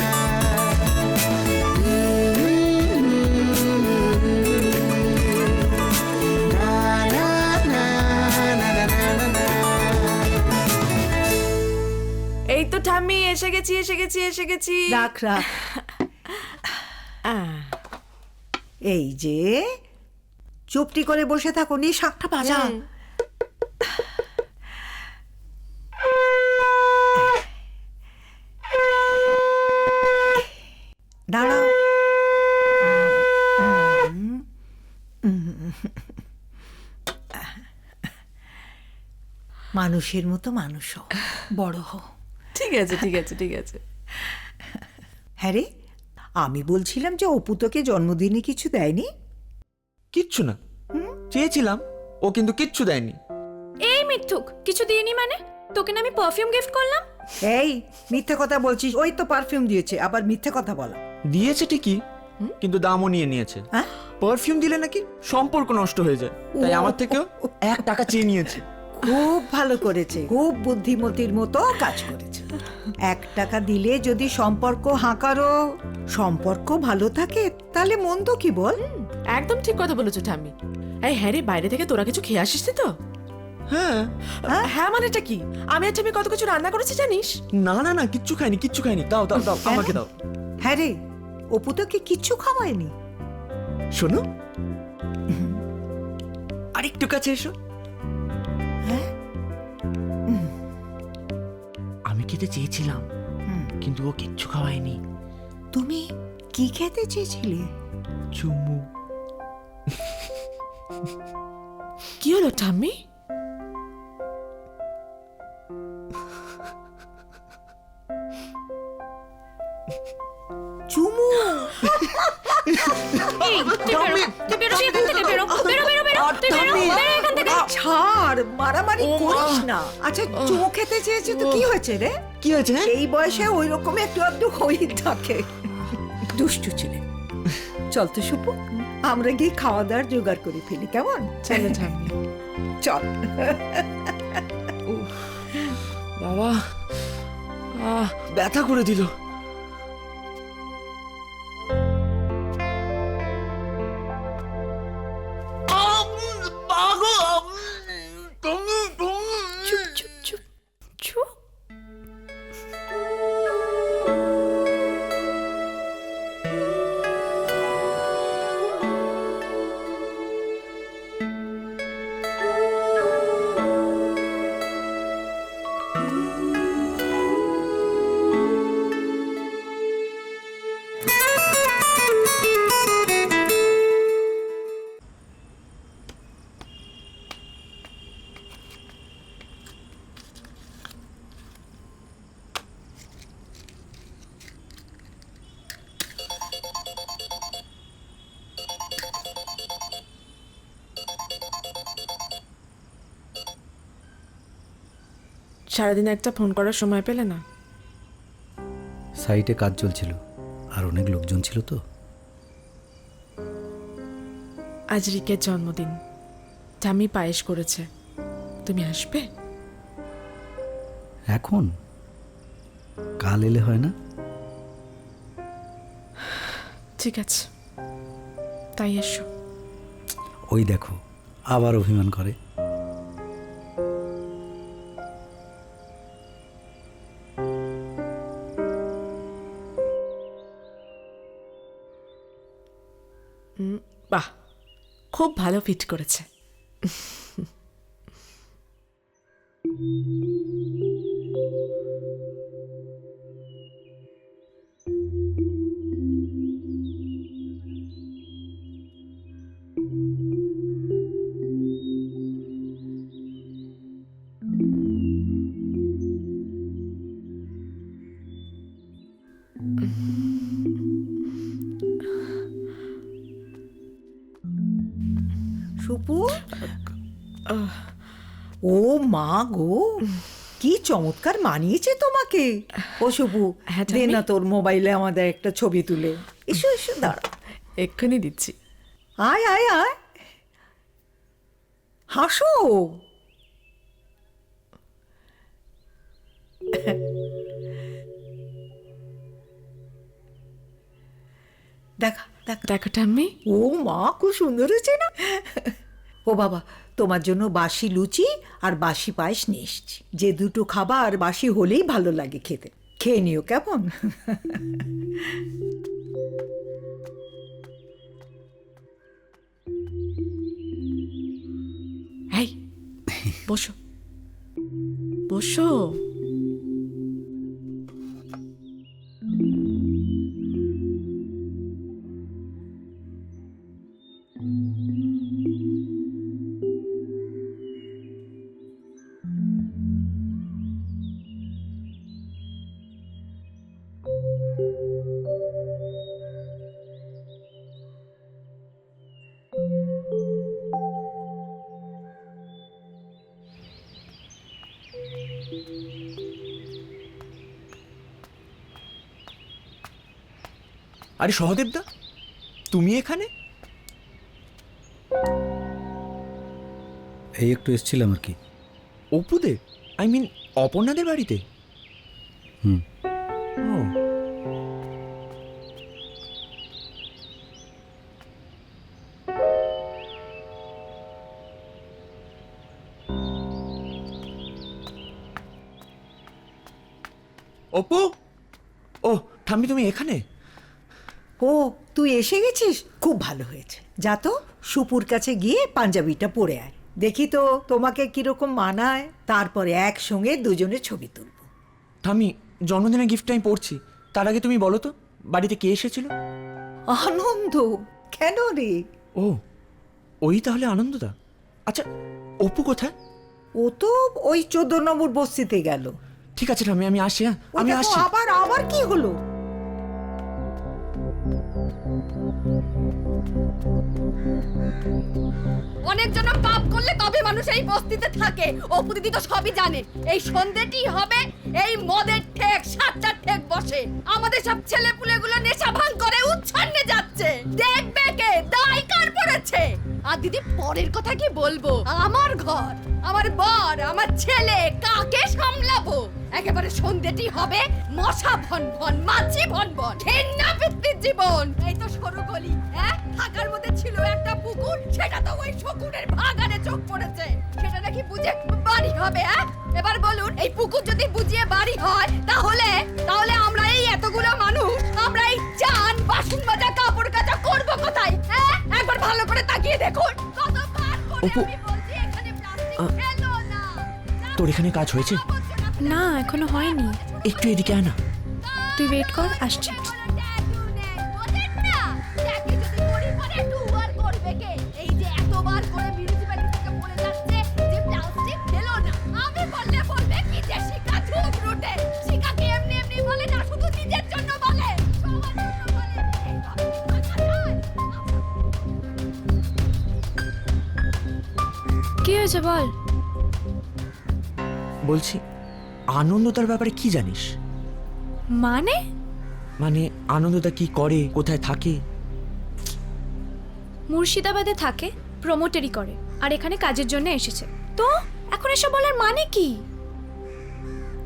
এই তো ঠাম্মি এসে গেছি রাখ রাখ এই যে চুপটি করে বসে থাকো নি শাকটা ভাজা দাঁড়াও মানুষের মতো মানুষ হও বড় হও ঠিক আছে হ্যাঁ রে আমি বলছিলাম যে অপু তোকে জন্মদিনে কিছু দেয়নি কিচ্ছু না, চেয়েছিলাম, ও কিন্তু কিচ্ছু দেয়নি। এই মিথ্যুক, কিছু দিইনি মানে? তোকে না আমি পারফিউম গিফট করলাম। এই মিথ্যে কথা বলছিস, ওই তো পারফিউম দিয়েছে, আবার মিথ্যে কথা বলা। দিয়েছে ঠিকই, কিন্তু দামও নিয়ে নিয়েছে। পারফিউম দিলে নাকি সম্পর্ক নষ্ট হয়ে যায়, তাই আমার থেকেও 1 টাকা চেয়ে নিয়েছে। খুব ভালো করেছে, খুব বুদ্ধিমতির মতো কাজ করেছে। 1 টাকা দিলে যদি সম্পর্ক হাঁকারো, সম্পর্ক ভালো থাকে, তাহলে মন্দ কি বল? একদম ঠিক কথা বলেছো ঠাম্মি। এই হ্যাঁ রে, বাইরে থেকে তোরা কিছু খেয়ে আসিস তো? হ্যাঁ হ্যাঁ মানেটা কি? আমি আর ঠাম্মি কত কিছু রান্না করেছি জানিস? না না না, কিচ্ছু খাইনি। দাও দাও দাও, আমাকে দাও। হ্যাঁ রে, অপু তোকে কিচ্ছু খাওয়ায়নি। শোনো, আরেকটু কাছে এসো। আমি খেতে চেয়েছিলাম, কিন্তু ও কিচ্ছু খাওয়ায়নি। তুমি কি খেতে চেয়েছিলে? চুমু। কি হলো ঠাম্মি? চুমু? ছাড়, মারামারি করিস না। আচ্ছা, চুমু খেতে চেয়েছে তো কি হয়েছে রে? কি হয়েছে? এই বয়সে ওই রকম একটু আধটু হয়েই থাকে। দুষ্টু ছেলে। চল তো সুপু, আমরা গিয়ে খাওয়া দাওয়ার জোগাড় করে ফেলি, কেমন? চলো ঠাম্মি, চল। বাবা, ব্যথা করে দিল। চুপ চুপ চুপ চুপ। সারাদিন একটা ফোন করার সময় পেলে না? সাইটে কাজ চলছিল আর অনেক লোকজন ছিল তো। আজ রিকের জন্মদিন, ঠাম্মি পায়েস করেছে, তুমি আসবে? এখন? কাল এলে হয় না? ঠিক আছে, তাই এসো। ওই দেখো, আবার অভিমান করে। বাহ, খুব ভালো ফিট করেছে। সুপু, ও মা গো, কি চমৎকার মানিয়েছে তোমাকে। ও সুপু, দে না তোর মোবাইলে আমাদের একটা ছবি তুলে। এসো এসো, দাঁড়া, এক্ষুনি দিচ্ছি। আয় আয় আয়, হাসো। দেখা দেখা দেখো ঠাম্মি, ও মা, খুব সুন্দর হয়েছে না? ও বাবা, তোমার জন্য বাসি লুচি আর বাসি পায়েস নিয়ে এসছি। যে দুটো খাবার বাসি হলেই ভালো লাগে খেতে, খেয়ে নিও কেমন? এই বসো বসো। আরে সহদেবদা, তুমি এখানে? এই একটু এসছিলাম আর কি। অপুদের, আই মিন অপর্ণাদের বাড়িতে? হুম। ও, অপু, ও ঠাম্মি তুমি এখানে? ও, তুই এসে গেছিস, খুব ভালো হয়েছে। যা তো সুপুর কাছে গিয়ে পাঞ্জাবিটা পরে আয়, দেখি তো তোমাকে কিরকম মানায়, তারপরে একসঙ্গে দুজনে ছবি তুলব। ঠাম্মি, জন্মদিনের গিফটটা আমি পড়ছি, তার আগে তুমি বলো তো বাড়িতে কে এসেছিল? আনন্দ, কেন রে? ও, ওই তাহলে আনন্দদা। আচ্ছা, অপু কোথায়? ও তো ওই 14 নম্বর বস্তিতে গেল। ঠিক আছে ঠাম্মি, আমি আসি। হ্যাঁ, ওই আমি দেখো, আসছি। আবার আবার কি হলো? অনেক জন পাপ করলে তবে মানুষ এই বস্তিতে থাকে। অপু দিদি তো সবই জানে। এই সন্ধ্যেটি হবে, এই মদের ঠেক, সাতটার ঠেক বসে। আমাদের সব ছেলেপুলেগুলো নেশা ভাঙ করে উচ্ছন্নে যাচ্ছে। দেখবে কে, দায় কার পড়েছে? আর দিদি, পরের কথা কি বলবো? আমার ঘর, আমার বর, আমার ছেলে, কাকে সামলাবো? একেবারে সন্ধ্যেটি হবে মশা ভন ভন, মাছি ভন ভন, ঘেন্না ভিত্তির জীবন। এই তো সরু গলি, হ্যাঁ, থাকার মধ্যে ছিল একটা পুকুর, সেটা তো ওই শকুনের ভাগানে চোখ পড়েছে। সেটা নাকি বুঝে বাড়ি হবে? হ্যাঁ, এবার বলুন, এই পুকুর যদি বুঝিয়ে বাড়ি হয়, তাহলে তাহলে আমরা এই এতগুলো মানুষ, আমরা এই চান বাসন মাজা কাপড় কাচা করবো কোথায়? হ্যাঁ, একবার ভালো করে তাকিয়ে দেখুন। কতবার করে অপু, আমি বলছি এখানে প্লাস্টিক ফেলো না। তোর এখানে কাজ হয়েছে? না, এখনো হয়নি। একটু এদিকে আয় না। তুই ওয়েট কর, আসছি। কি হয়েছে বল? বলছি, আনন্দদার ব্যাপারে কি জানিস? মানে মানে আনন্দদা কি করে, কোথায় থাকে? মুর্শিদাবাদে থাকে, প্রমোটারি করে, আর এখানে কাজের জন্য এসেছে। তো এখন এসব বলার মানে কি?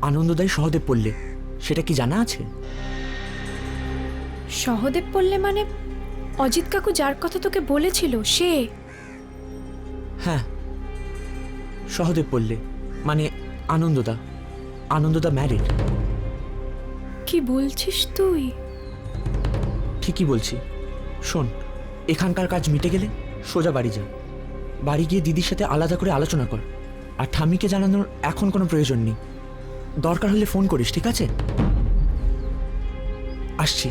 আনন্দদাই সহদেব পড়লে, সেটা কি জানা আছে? সহদেব পড়লে মানে অজিত কাকু যার কথা তোকে বলেছিল সে? হ্যাঁ, সহদেব পড়লে মানে আনন্দদা। আনন্দদা ম্যারিড। কি বলছিস তুই? ঠিকই বলছি। শোন, এখানকার কাজ মিটে গেলে সোজা বাড়ি যা। বাড়ি গিয়ে দিদির সাথে আলাদা করে আলোচনা কর। আর ঠাম্মিকে জানানোর এখন কোনো প্রয়োজন নেই। দরকার হলে ফোন করিস, ঠিক আছে? আসছি।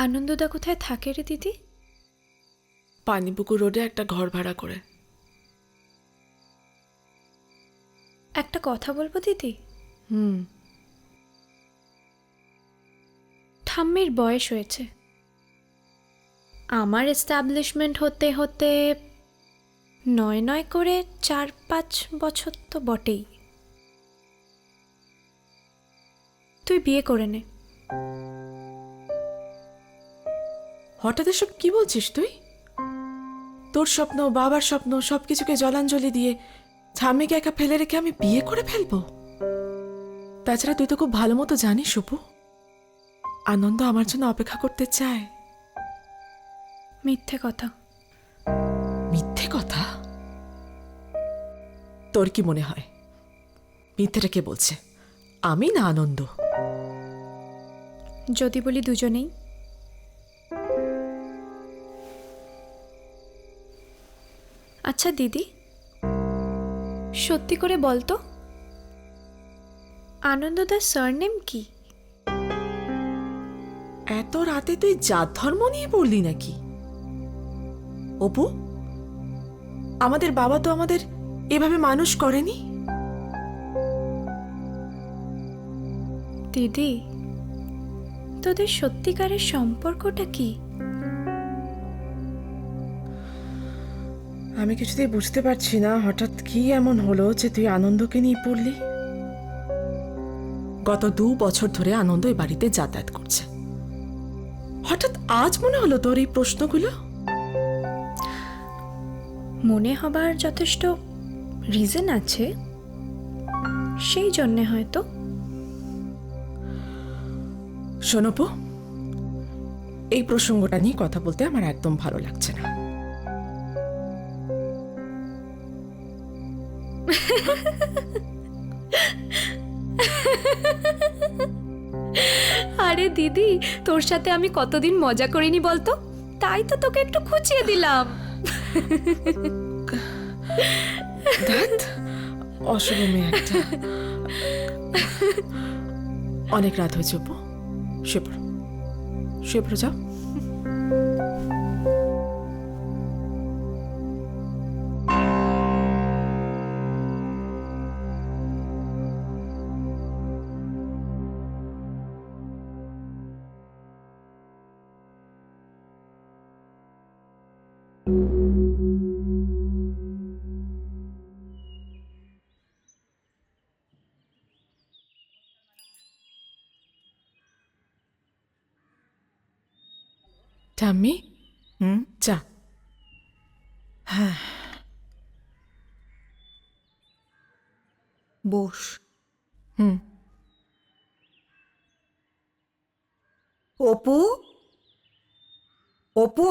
আনন্দদা কোথায় থাকে রে দিদি? পানিপুকুর রোডে একটা ঘর ভাড়া করে। একটা কথা বলবো দিদি? ঠাম্মির বয়স হয়েছে, আমার এস্টাবলিশমেন্ট হতে হতে নয় নয় করে 4-5 বছর তো বটেই। তুই বিয়ে করে নে। হঠাৎ এসব কি বলছিস তুই? তোর স্বপ্ন, বাবার স্বপ্ন সবকিছুকে জলাঞ্জলি দিয়ে ঠাম্মিকে একা ফেলে রেখে আমি বিয়ে করে ফেলবো? তাছাড়া তুই তো খুব ভালো মতো জানিস অপু, আনন্দ আমার জন্য অপেক্ষা করতে চায়। মিথ্যে কথা। মিথ্যে কথা? তোর কি মনে হয় মিথ্যেটা কে বলছে, আমি না আনন্দ? যদি বলি দুজনেই। আচ্ছা দিদি, সত্যি করে বলতো আনন্দদার সারনেম কি? এত রাতে তুই জাত ধর্ম নিয়ে পড়লি নাকি? অপু, আমাদের বাবা তো আমাদের এভাবে মানুষ করেনি। দিদি, তোদের সত্যিকারের সম্পর্কটা কি? আমি কিছুতেই বুঝতে পারছি না হঠাৎ কি এমন হলো যে তুই আনন্দকে নিয়ে পড়লি। গত 2 বছর ধরে আনন্দ এই বাড়িতে যাতায়াত করছে, হঠাৎ আজ মনে হলো তোর এই প্রশ্নগুলো? মনে হবার যথেষ্ট রিজন আছে, সেই জন্যে হয়তো। শোনপু, এই প্রসঙ্গটা নিয়ে কথা বলতে আমার একদম ভালো লাগছে না। আরে দিদি, তোর সাথে আমি কতদিন মজা করিনি বলতো, তাই তো তোকে একটু খুঁচিয়ে দিলাম। অশুভ মেয়ে একটা। অনেক রাত হয়েছে অপু, শুয়ে পড়ো, শুয়ে পড়ো, যাও। ঠাম্মি, চা। হ্যাঁ, বস। অপু, অপু,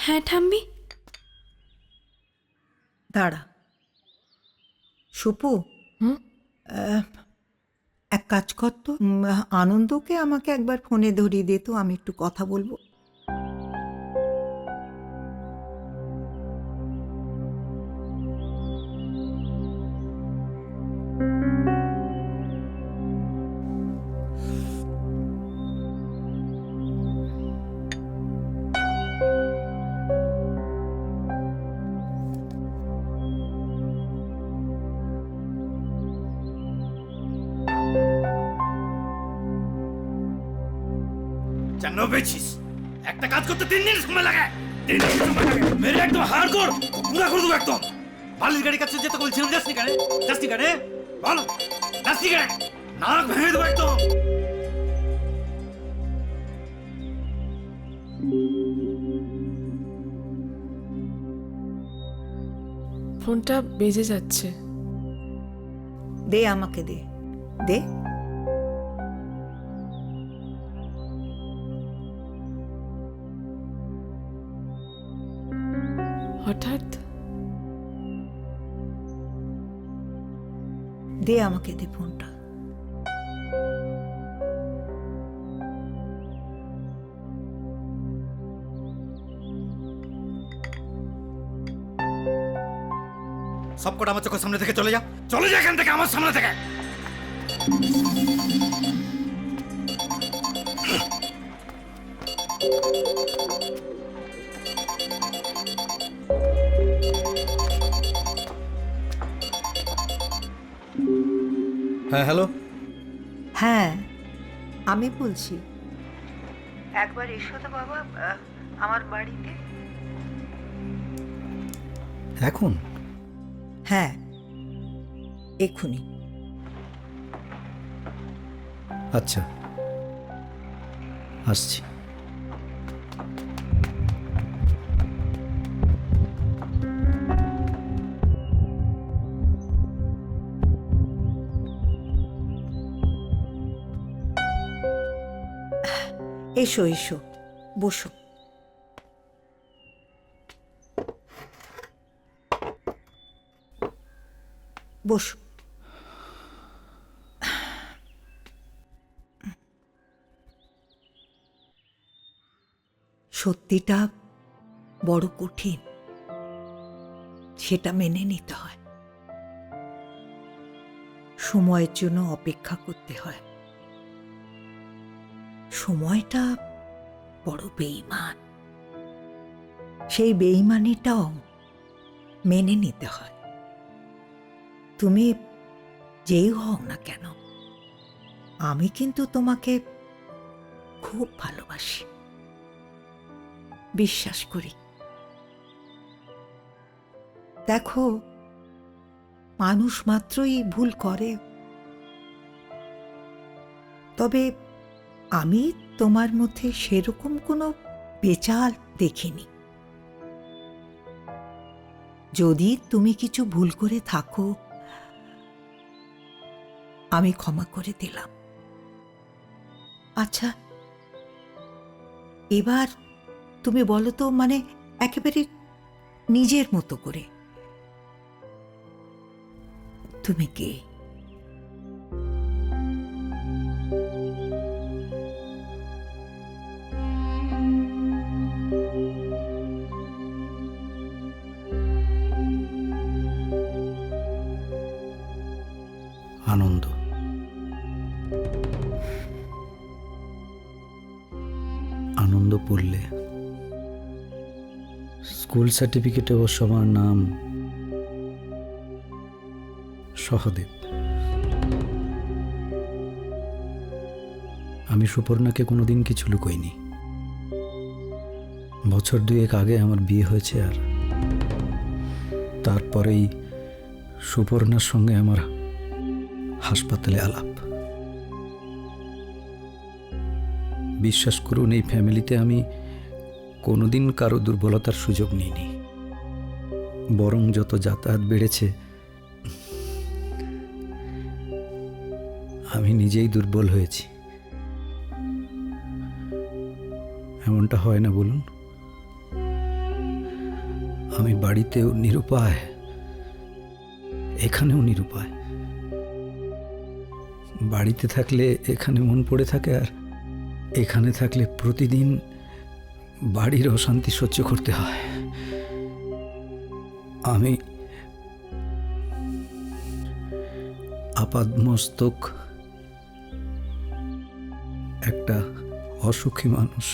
হ্যাঁ ঠাম্মি। দাঁড়া। সুপু, এক কাজ কর তো, আনন্দকে আমাকে একবার ফোনে ধরিয়ে দে তো, আমি একটু কথা বলবো। চাঙ্গা পেয়েছিস? একটা কাজ করতে 3 দিন সময় লাগে। 3 দিন সময় লাগে। মেরে একদম হাড় কর, পুরা করে দেবো একদম। বালির গাড়ির কাছে যেতে বলছিলাম, যাসনি কেন? যাসনি কেন? বল, যাসনি কেন? নাক ভেঙে দেবো একদম। ফোনটা বেজে যাচ্ছে। দে, আমাকে দে, দে। হঠাৎ দে আমাকে দে ফোনটা। সবকটা আমার চোখের সামনে থেকে চলে যা, চলে যা এখান থেকে, আমার সামনে থেকে। হ্যাঁ হ্যালো। হ্যাঁ আমি বলছি, একবার এসো তো বাবা আমার বাড়িতে। এখন? হ্যাঁ এক্ষুনি। আচ্ছা আসছি। এসো এসো, বসো। বসো। সত্যিটা বড় কঠিন, সেটা মেনে নিতে হয়। সময়ের জন্য অপেক্ষা করতে হয়। সময়টা বড় বেঈমান, সেই বেঈমানিটাও মেনে নিতে হয়। তুমি যেই হও না কেন, আমি কিন্তু তোমাকে খুব ভালোবাসি, বিশ্বাস করি। দেখো, মানুষ মাত্রই ভুল করে, তবে আমি তোমার মধ্যে সেরকম কোনো বেচাল দেখিনি। যদি তুমি কিছু ভুল করে থাকো, আমি ক্ষমা করে দিলাম। আচ্ছা এবার তুমি বলো তো, মানে একেবারে নিজের মতো করে, তুমি কে? আনন্দ। আনন্দ পড়লে স্কুল সার্টিফিকেটে অবশ্য আমার নাম সহদেব। আমি সুপর্ণাকে কোনোদিন কিছু লুকোইনি। বছর 2 আগে আমার বিয়ে হয়েছে, আর তারপরেই সুপর্ণার সঙ্গে আমার হাসপাতালে আলাপ। বিশ্বাস করুন, এই ফ্যামিলিতে আমি কোনোদিন কারো দুর্বলতার সুযোগ নিইনি, বরং যত যাতায়াত বেড়েছে আমি নিজেই দুর্বল হয়েছি। এমনটা হয় না বলুন? আমি বাড়িতেও নিরুপায়, এখানেও নিরুপায়। বাড়িতে থাকলে এখানে মন পড়ে থাকে, আর এখানে থাকলে প্রতিদিন বাড়ির অশান্তি সহ্য করতে হয়। আমি আপাদমস্তক একটা অসুখী মানুষ।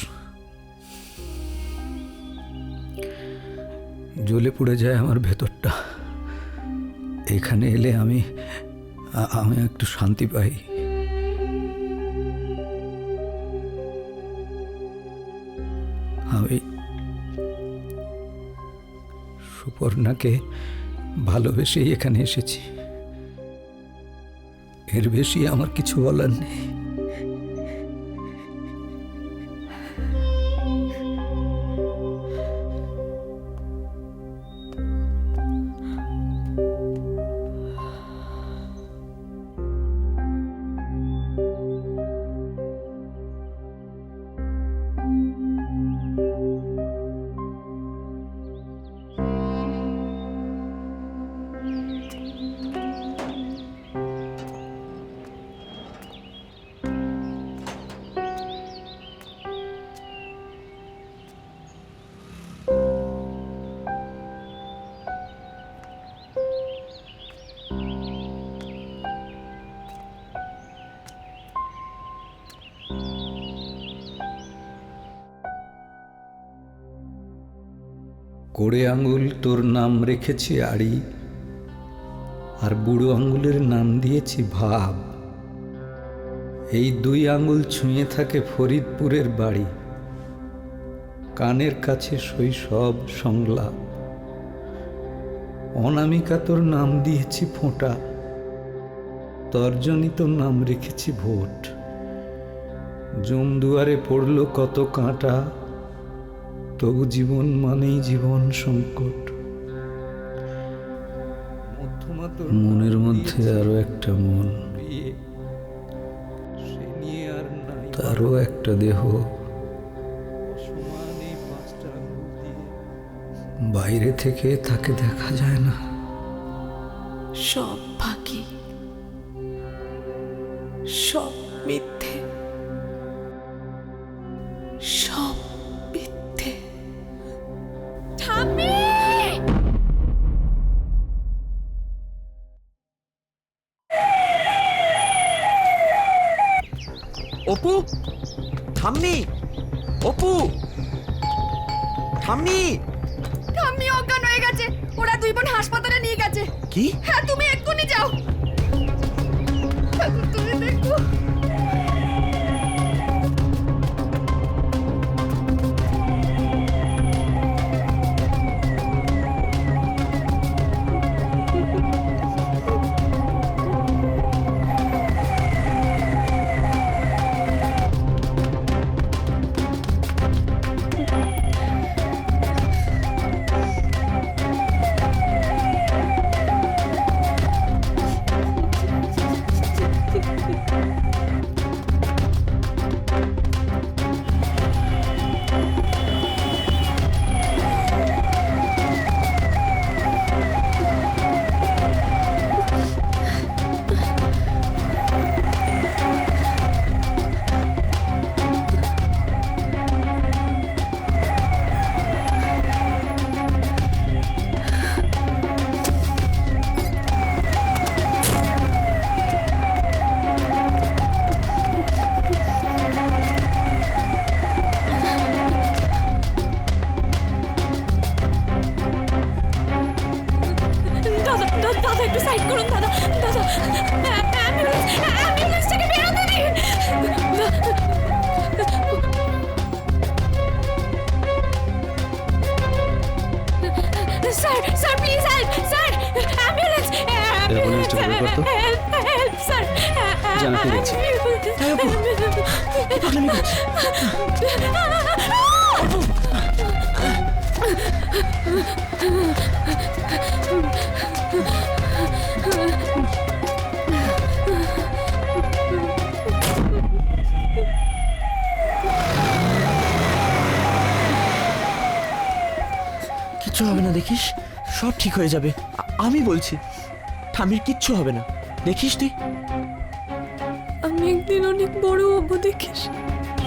জ্বলে পুড়ে যায় আমার ভেতরটা। এখানে এলে আমি একটু শান্তি পাই। আমি সুপর্ণাকে ভালোবেসেই এখানে এসেছি, এর বেশি আমার কিছু বলার নেই। কোড়ে আঙুল তোর নাম রেখেছি আড়ি, আর বুড়ো আঙুলের নাম দিয়েছি ভাব। এই দুই আঙুল ছুঁয়ে থাকে ফরিদপুরের বাড়ি, কানের কাছে শৈশব সংলাপ। অনামিকা তোর নাম দিয়েছি ফোঁটা, তর্জনী তোর নাম রেখেছি ভোট। জমদুয়ারে পড়ল কত কাঁটা, তবু জীবন মানেই জীবন সংকট। মনের মধ্যে আরো একটা মন, তারও একটা দেহ, বাইরে থেকে তাকে দেখা যায় না। সব ফাঁকি, সব মিথ্যে, সব মিথ্যে। ঠাম্মি! অপু, ঠাম্মি, অপু, ঠাম্মি। ঠাম্মি অজ্ঞান হয়ে গেছে, ওরা দুই বোন হাসপাতালে নিয়ে গেছে। কি? হ্যাঁ, তুমি এক্ষুনি যাও। তুমি দেখো। দাদা একটু সাইড করুন দাদা। দাদা অ্যাম্বুলেন্স থেকে বেরোতে দিন। Sir sir please help sir, ambulance help sir. জানাতে গেছি। কিচ্ছু হবে না, দেখিস সব ঠিক হয়ে যাবে। আমি বলছি ঠাম্মির কিচ্ছু হবে না, দেখিস তুই। আমি একদিন অনেক বড় হবো, দেখিস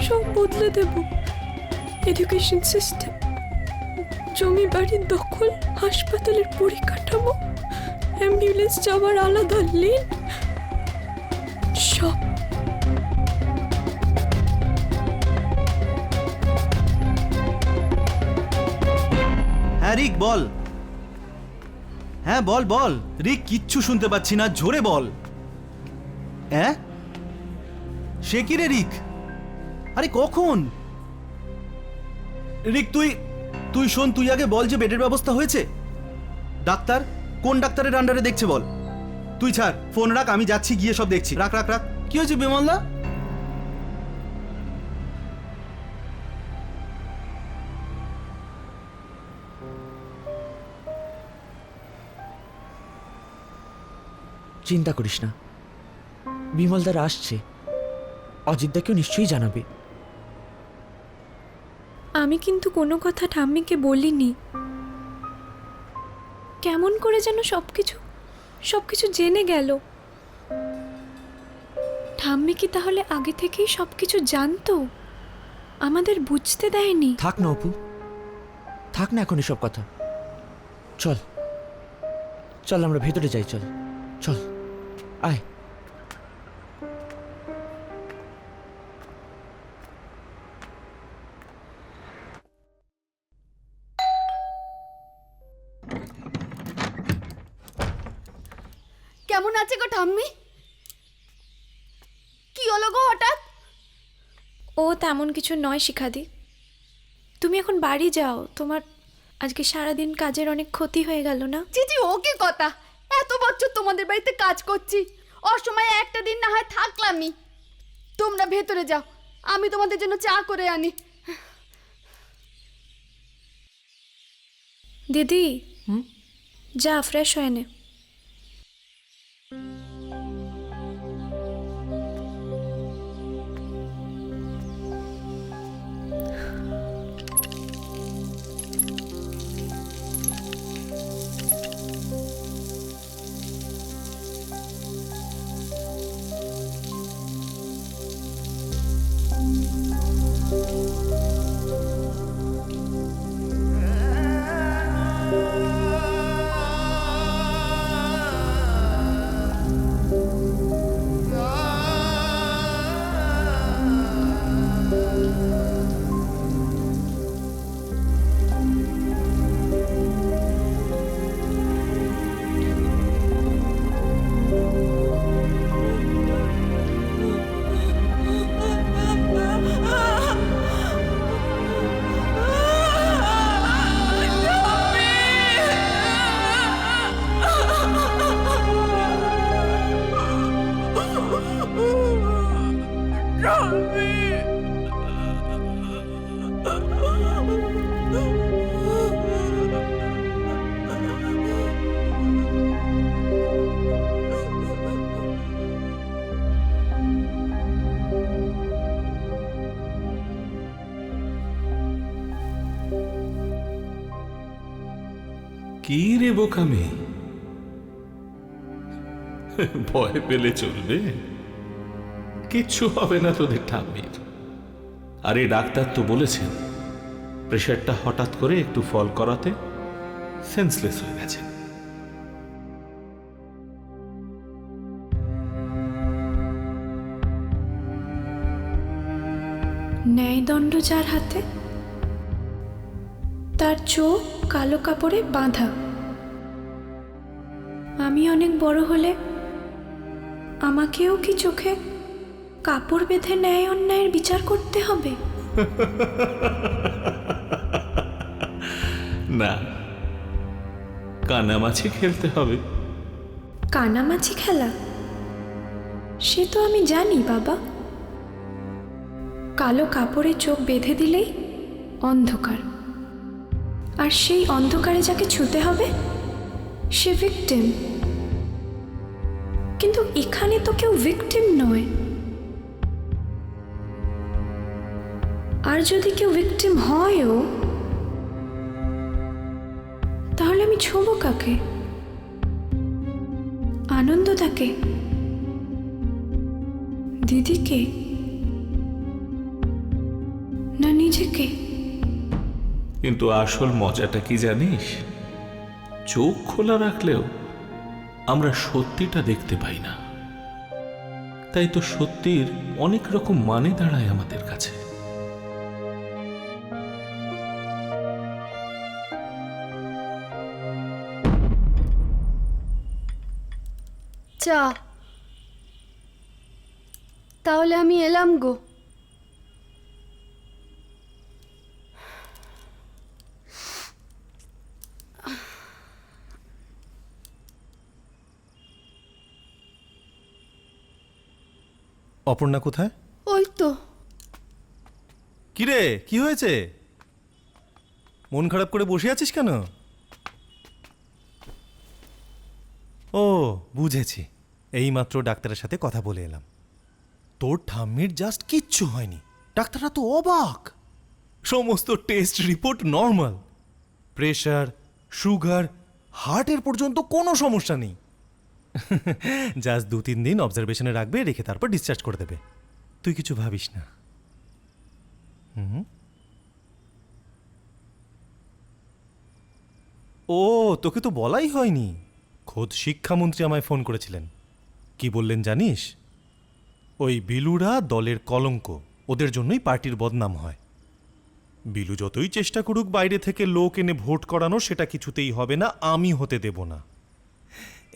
সব বদলে দেব। এডুকেশন সিস্টেম, জমি বাড়ির দখল, হাসপাতালের পরিকাঠামো, অ্যাম্বুলেন্স যাওয়ার আলাদা লেন, সব। হ্যাঁ রিক বল। হ্যাঁ বল বল রিক, কিচ্ছু শুনতে পাচ্ছি না, জোরে বল। হ্যাঁ সে কি রে রিক? আরে কখন? রিক তুই তুই শোন, তুই আগে বল যে বেডের ব্যবস্থা হয়েছে। ডাক্তার কোন ডাক্তারের আন্ডারে দেখছে বল। তুই ছাড়, ফোন রাখ, আমি যাচ্ছি, গিয়ে সব দেখছি। রাখ রাখ রাখ। কি হয়েছে বিমলদা? চিন্তা করিস না, বিমলদার আসছে, অজিতদাকেও নিশ্চয়ই জানাবে। আমি কিন্তু কোনো কথা ঠাম্মিকে বলিনি। কেমন করে যেন সবকিছু জেনে গেল। ঠাম্মি কি তাহলে আগে থেকেই সবকিছু জানতো, আমাদের বুঝতে দেয়নি? থাক না অপু, থাক না এখন এসব কথা। চল চল আমরা ভেতরে যাই, চল চল আয়। কেমন আছে গো ঠাম্মি? কি হলো গো হঠাৎ? ও তেমন কিছু নয় শিখাদি। তুমি এখন বাড়ি যাও, তোমার আজকে সারাদিন কাজের অনেক ক্ষতি হয়ে গেল না? চিচি ও কি কথা, এত বছর তোমাদের বাড়িতে কাজ করছি, অসময়ে একটা দিন না হয় থাকলামই। তোমরা ভেতরে যাও, আমি তোমাদের জন্য চা করে আনি। দিদি যা ফ্রেশ হয়ে নে। কি রে বোকামি, ভয় পেলে চলবে? কিচ্ছু হবে না তোদের ঠাম্মির। আরে ডাক্তার তো বলেছেন প্রেশারটা হঠাৎ করে একটু ফল করাতে সেন্সলেস হয়ে গেছে। ন্যায়দণ্ড যার হাতে, তার চোখ কালো কাপড়ে বাঁধা। আমি অনেক বড় হলে আমাকেও কি চোখে কাপড় বেঁধে ন্যায় অন্যায়ের বিচার করতে হবে? না, কানামাছি খেলতে হবে। কানামাছি খেলা? সে তো আমি জানি বাবা। কালো কাপড়ে চোখ বেঁধে দিলেই অন্ধকার, আর সেই অন্ধকারে যাকে ছুতে হবে সে ভিকটিম। কিন্তু এখানে তো কেউ ভিকটিম নয়। আর যদি কেউ ভিকটিম হয়ও, তাহলে আমি ছোবো কাকে? আনন্দদাকে? দিদিকে? না নিজেকে? কিন্তু আসল মজাটা কি জানিস? চোখ খোলা রাখলেও আমরা সত্যিটা দেখতে পাই না। তাই তো সত্যির অনেক রকম মানে দাঁড়ায় আমাদের কাছে। চা, তাহলে আমি এলাম গো। অপর্ণা কোথায়? ওই তো। কিরে, কি হয়েছে? মন খারাপ করে বসে আছিস কেন? ও বুঝেছি, এইমাত্র ডাক্তারের সাথে কথা বলে এলাম। তোর ঠাম্মির জাস্ট কিচ্ছু হয়নি। ডাক্তাররা তো অবাক। সমস্ত test report normal. Pressure, sugar, হার্টের পর্যন্ত কোনো সমস্যা নেই। জাস্ট 2-3 দিন অবজারভেশনে রাখবে, রেখে তারপর ডিসচার্জ করে দেবে। তুই কিছু ভাবিস না। ও তোকে তো বলাই হয়নি। খোদ শিক্ষামন্ত্রী আমায় ফোন করেছিলেন। কি বললেন জানিস? ওই বিলুরা দলের কলঙ্ক, ওদের জন্যই পার্টির বদনাম হয়। বিলু যতই চেষ্টা করুক বাইরে থেকে লোক এনে ভোট করানো, সেটা কিছুতেই হবে না, আমি হতে দেব না।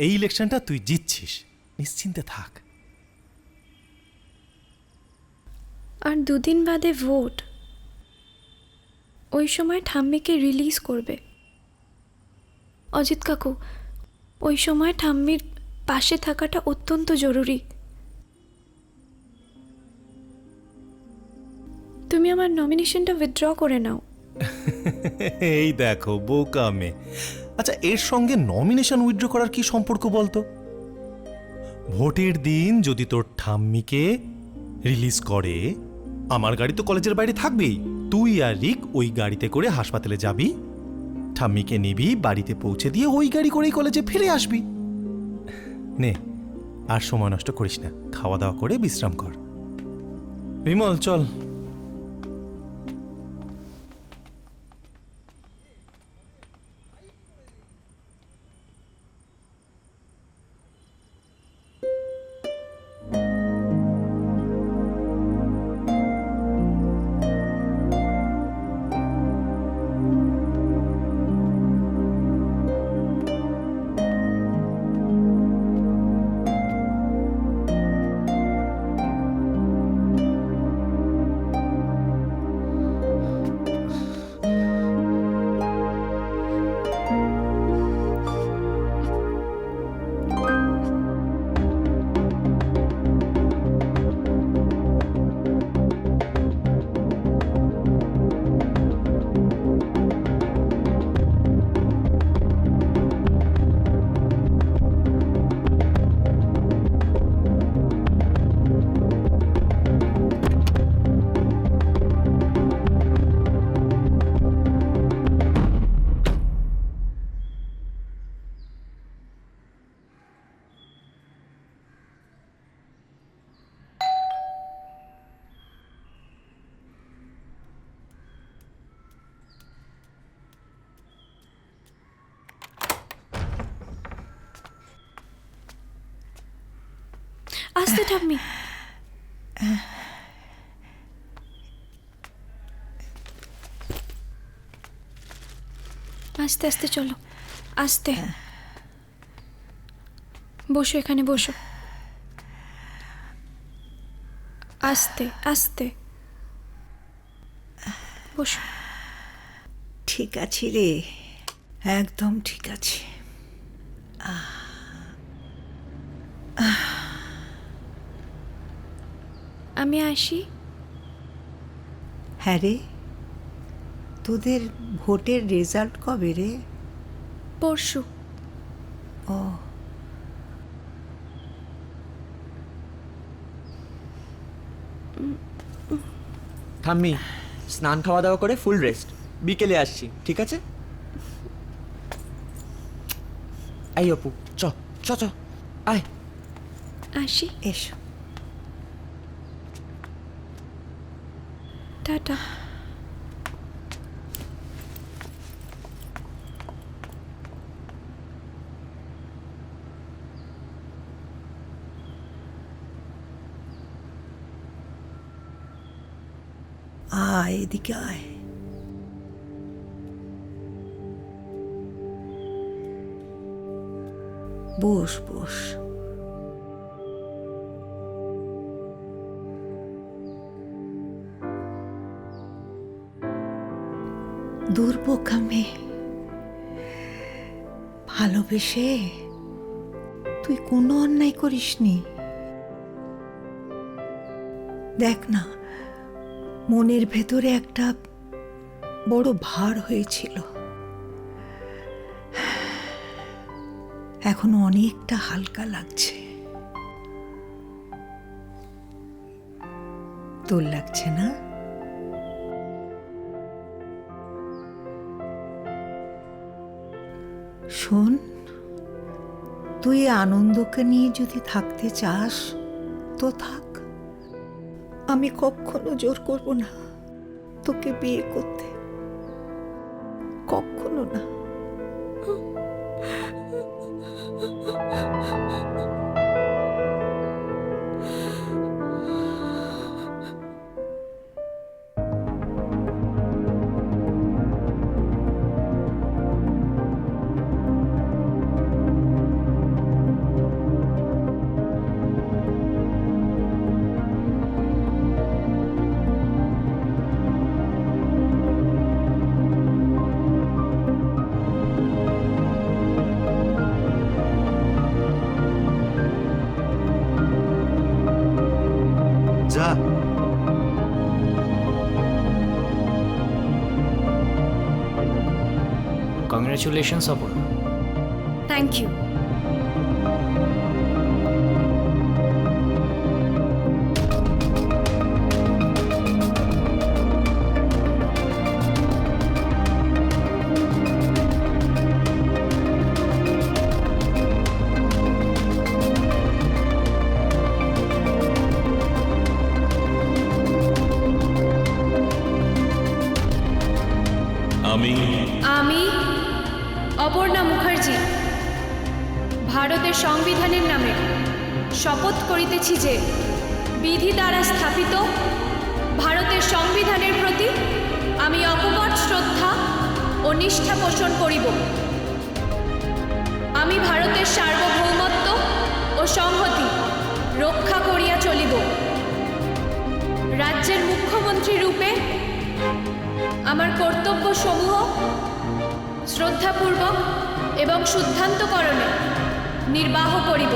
এই ইলেকশনটা তুই জিতছিস, নিশ্চিন্তে থাক। আর 2 দিন বাদে ভোট, ওই সময় ঠাম্মিকে রিলিজ করবে। অজিত কাকু, ওই সময় ঠাম্মির পাশে থাকাটা অত্যন্ত জরুরি। তুমি আমার নমিনেশনটা উইথড্র করে নাও। এই দেখো বোকা মেয়ে। আচ্ছা, এর সঙ্গে নমিনেশন উইথড্র করার কি সম্পর্ক বলতো? ভোটের দিন যদি তোর ঠাম্মিকে রিলিজ করে, আমার গাড়ি তো কলেজের বাইরে থাকবেই, তুই আর রিক ওই গাড়িতে করে হাসপাতালে যাবি, ঠাম্মিকে নিবি, বাড়িতে পৌঁছে দিয়ে ওই গাড়ি করেই কলেজে ফিরে আসবি। নে, আর সময় নষ্ট করিস না, খাওয়া দাওয়া করে বিশ্রাম কর। বিমল চল। আস্তে ঠাম্মি। আস্তে আস্তে চলো, আস্তে। বসো, এখানে বসো। আস্তে আস্তে বসো। ঠিক আছে রে, একদম ঠিক আছে। আমি আসি। হ্যাঁ রে, তোদের ভোটের রেজাল্ট কবে রে? পরশু। ও, ঠাম্মি, স্নান খাওয়া দাওয়া করে ফুল রেস্ট, বিকেলে আসছি, ঠিক আছে? এই অপু, চ চ চ, আয়। আসি। এসো। টাটা। আয় এদিকে আয়। বস বস। দুর্বোকা মেয়ে, ভালোবেসে তুই কোনো অন্যায় করিসনি। দেখ না, মনের ভেতরে একটা বড় ভার হয়েছিল, এখন অনেকটা হালকা লাগছে। তোর লাগছে না? শোন, তুই আনন্দকে নিয়ে যদি থাকতে চাস তো থাক, আমি কখনো জোর করব না তোকে বিয়ে করতে, কখনো না। কংগ্র্যাচুলেশনস অপর্ণা। Thank you. আমি অপর্ণা মুখার্জি ভারতের সংবিধানের নামে শপথ করিতেছি যে বিধি দ্বারা স্থাপিত ভারতের সংবিধানের প্রতি আমি অকপট শ্রদ্ধা ও নিষ্ঠা পোষণ করিব। আমি ভারতের সার্বভৌমত্ব ও সংহতি রক্ষা করিয়া চলিব। রাজ্যের মুখ্যমন্ত্রী রূপে আমার কর্তব্যসমূহ শ্রদ্ধাপূর্বক এবং শুদ্ধান্তকরণে নির্বাহ করিব।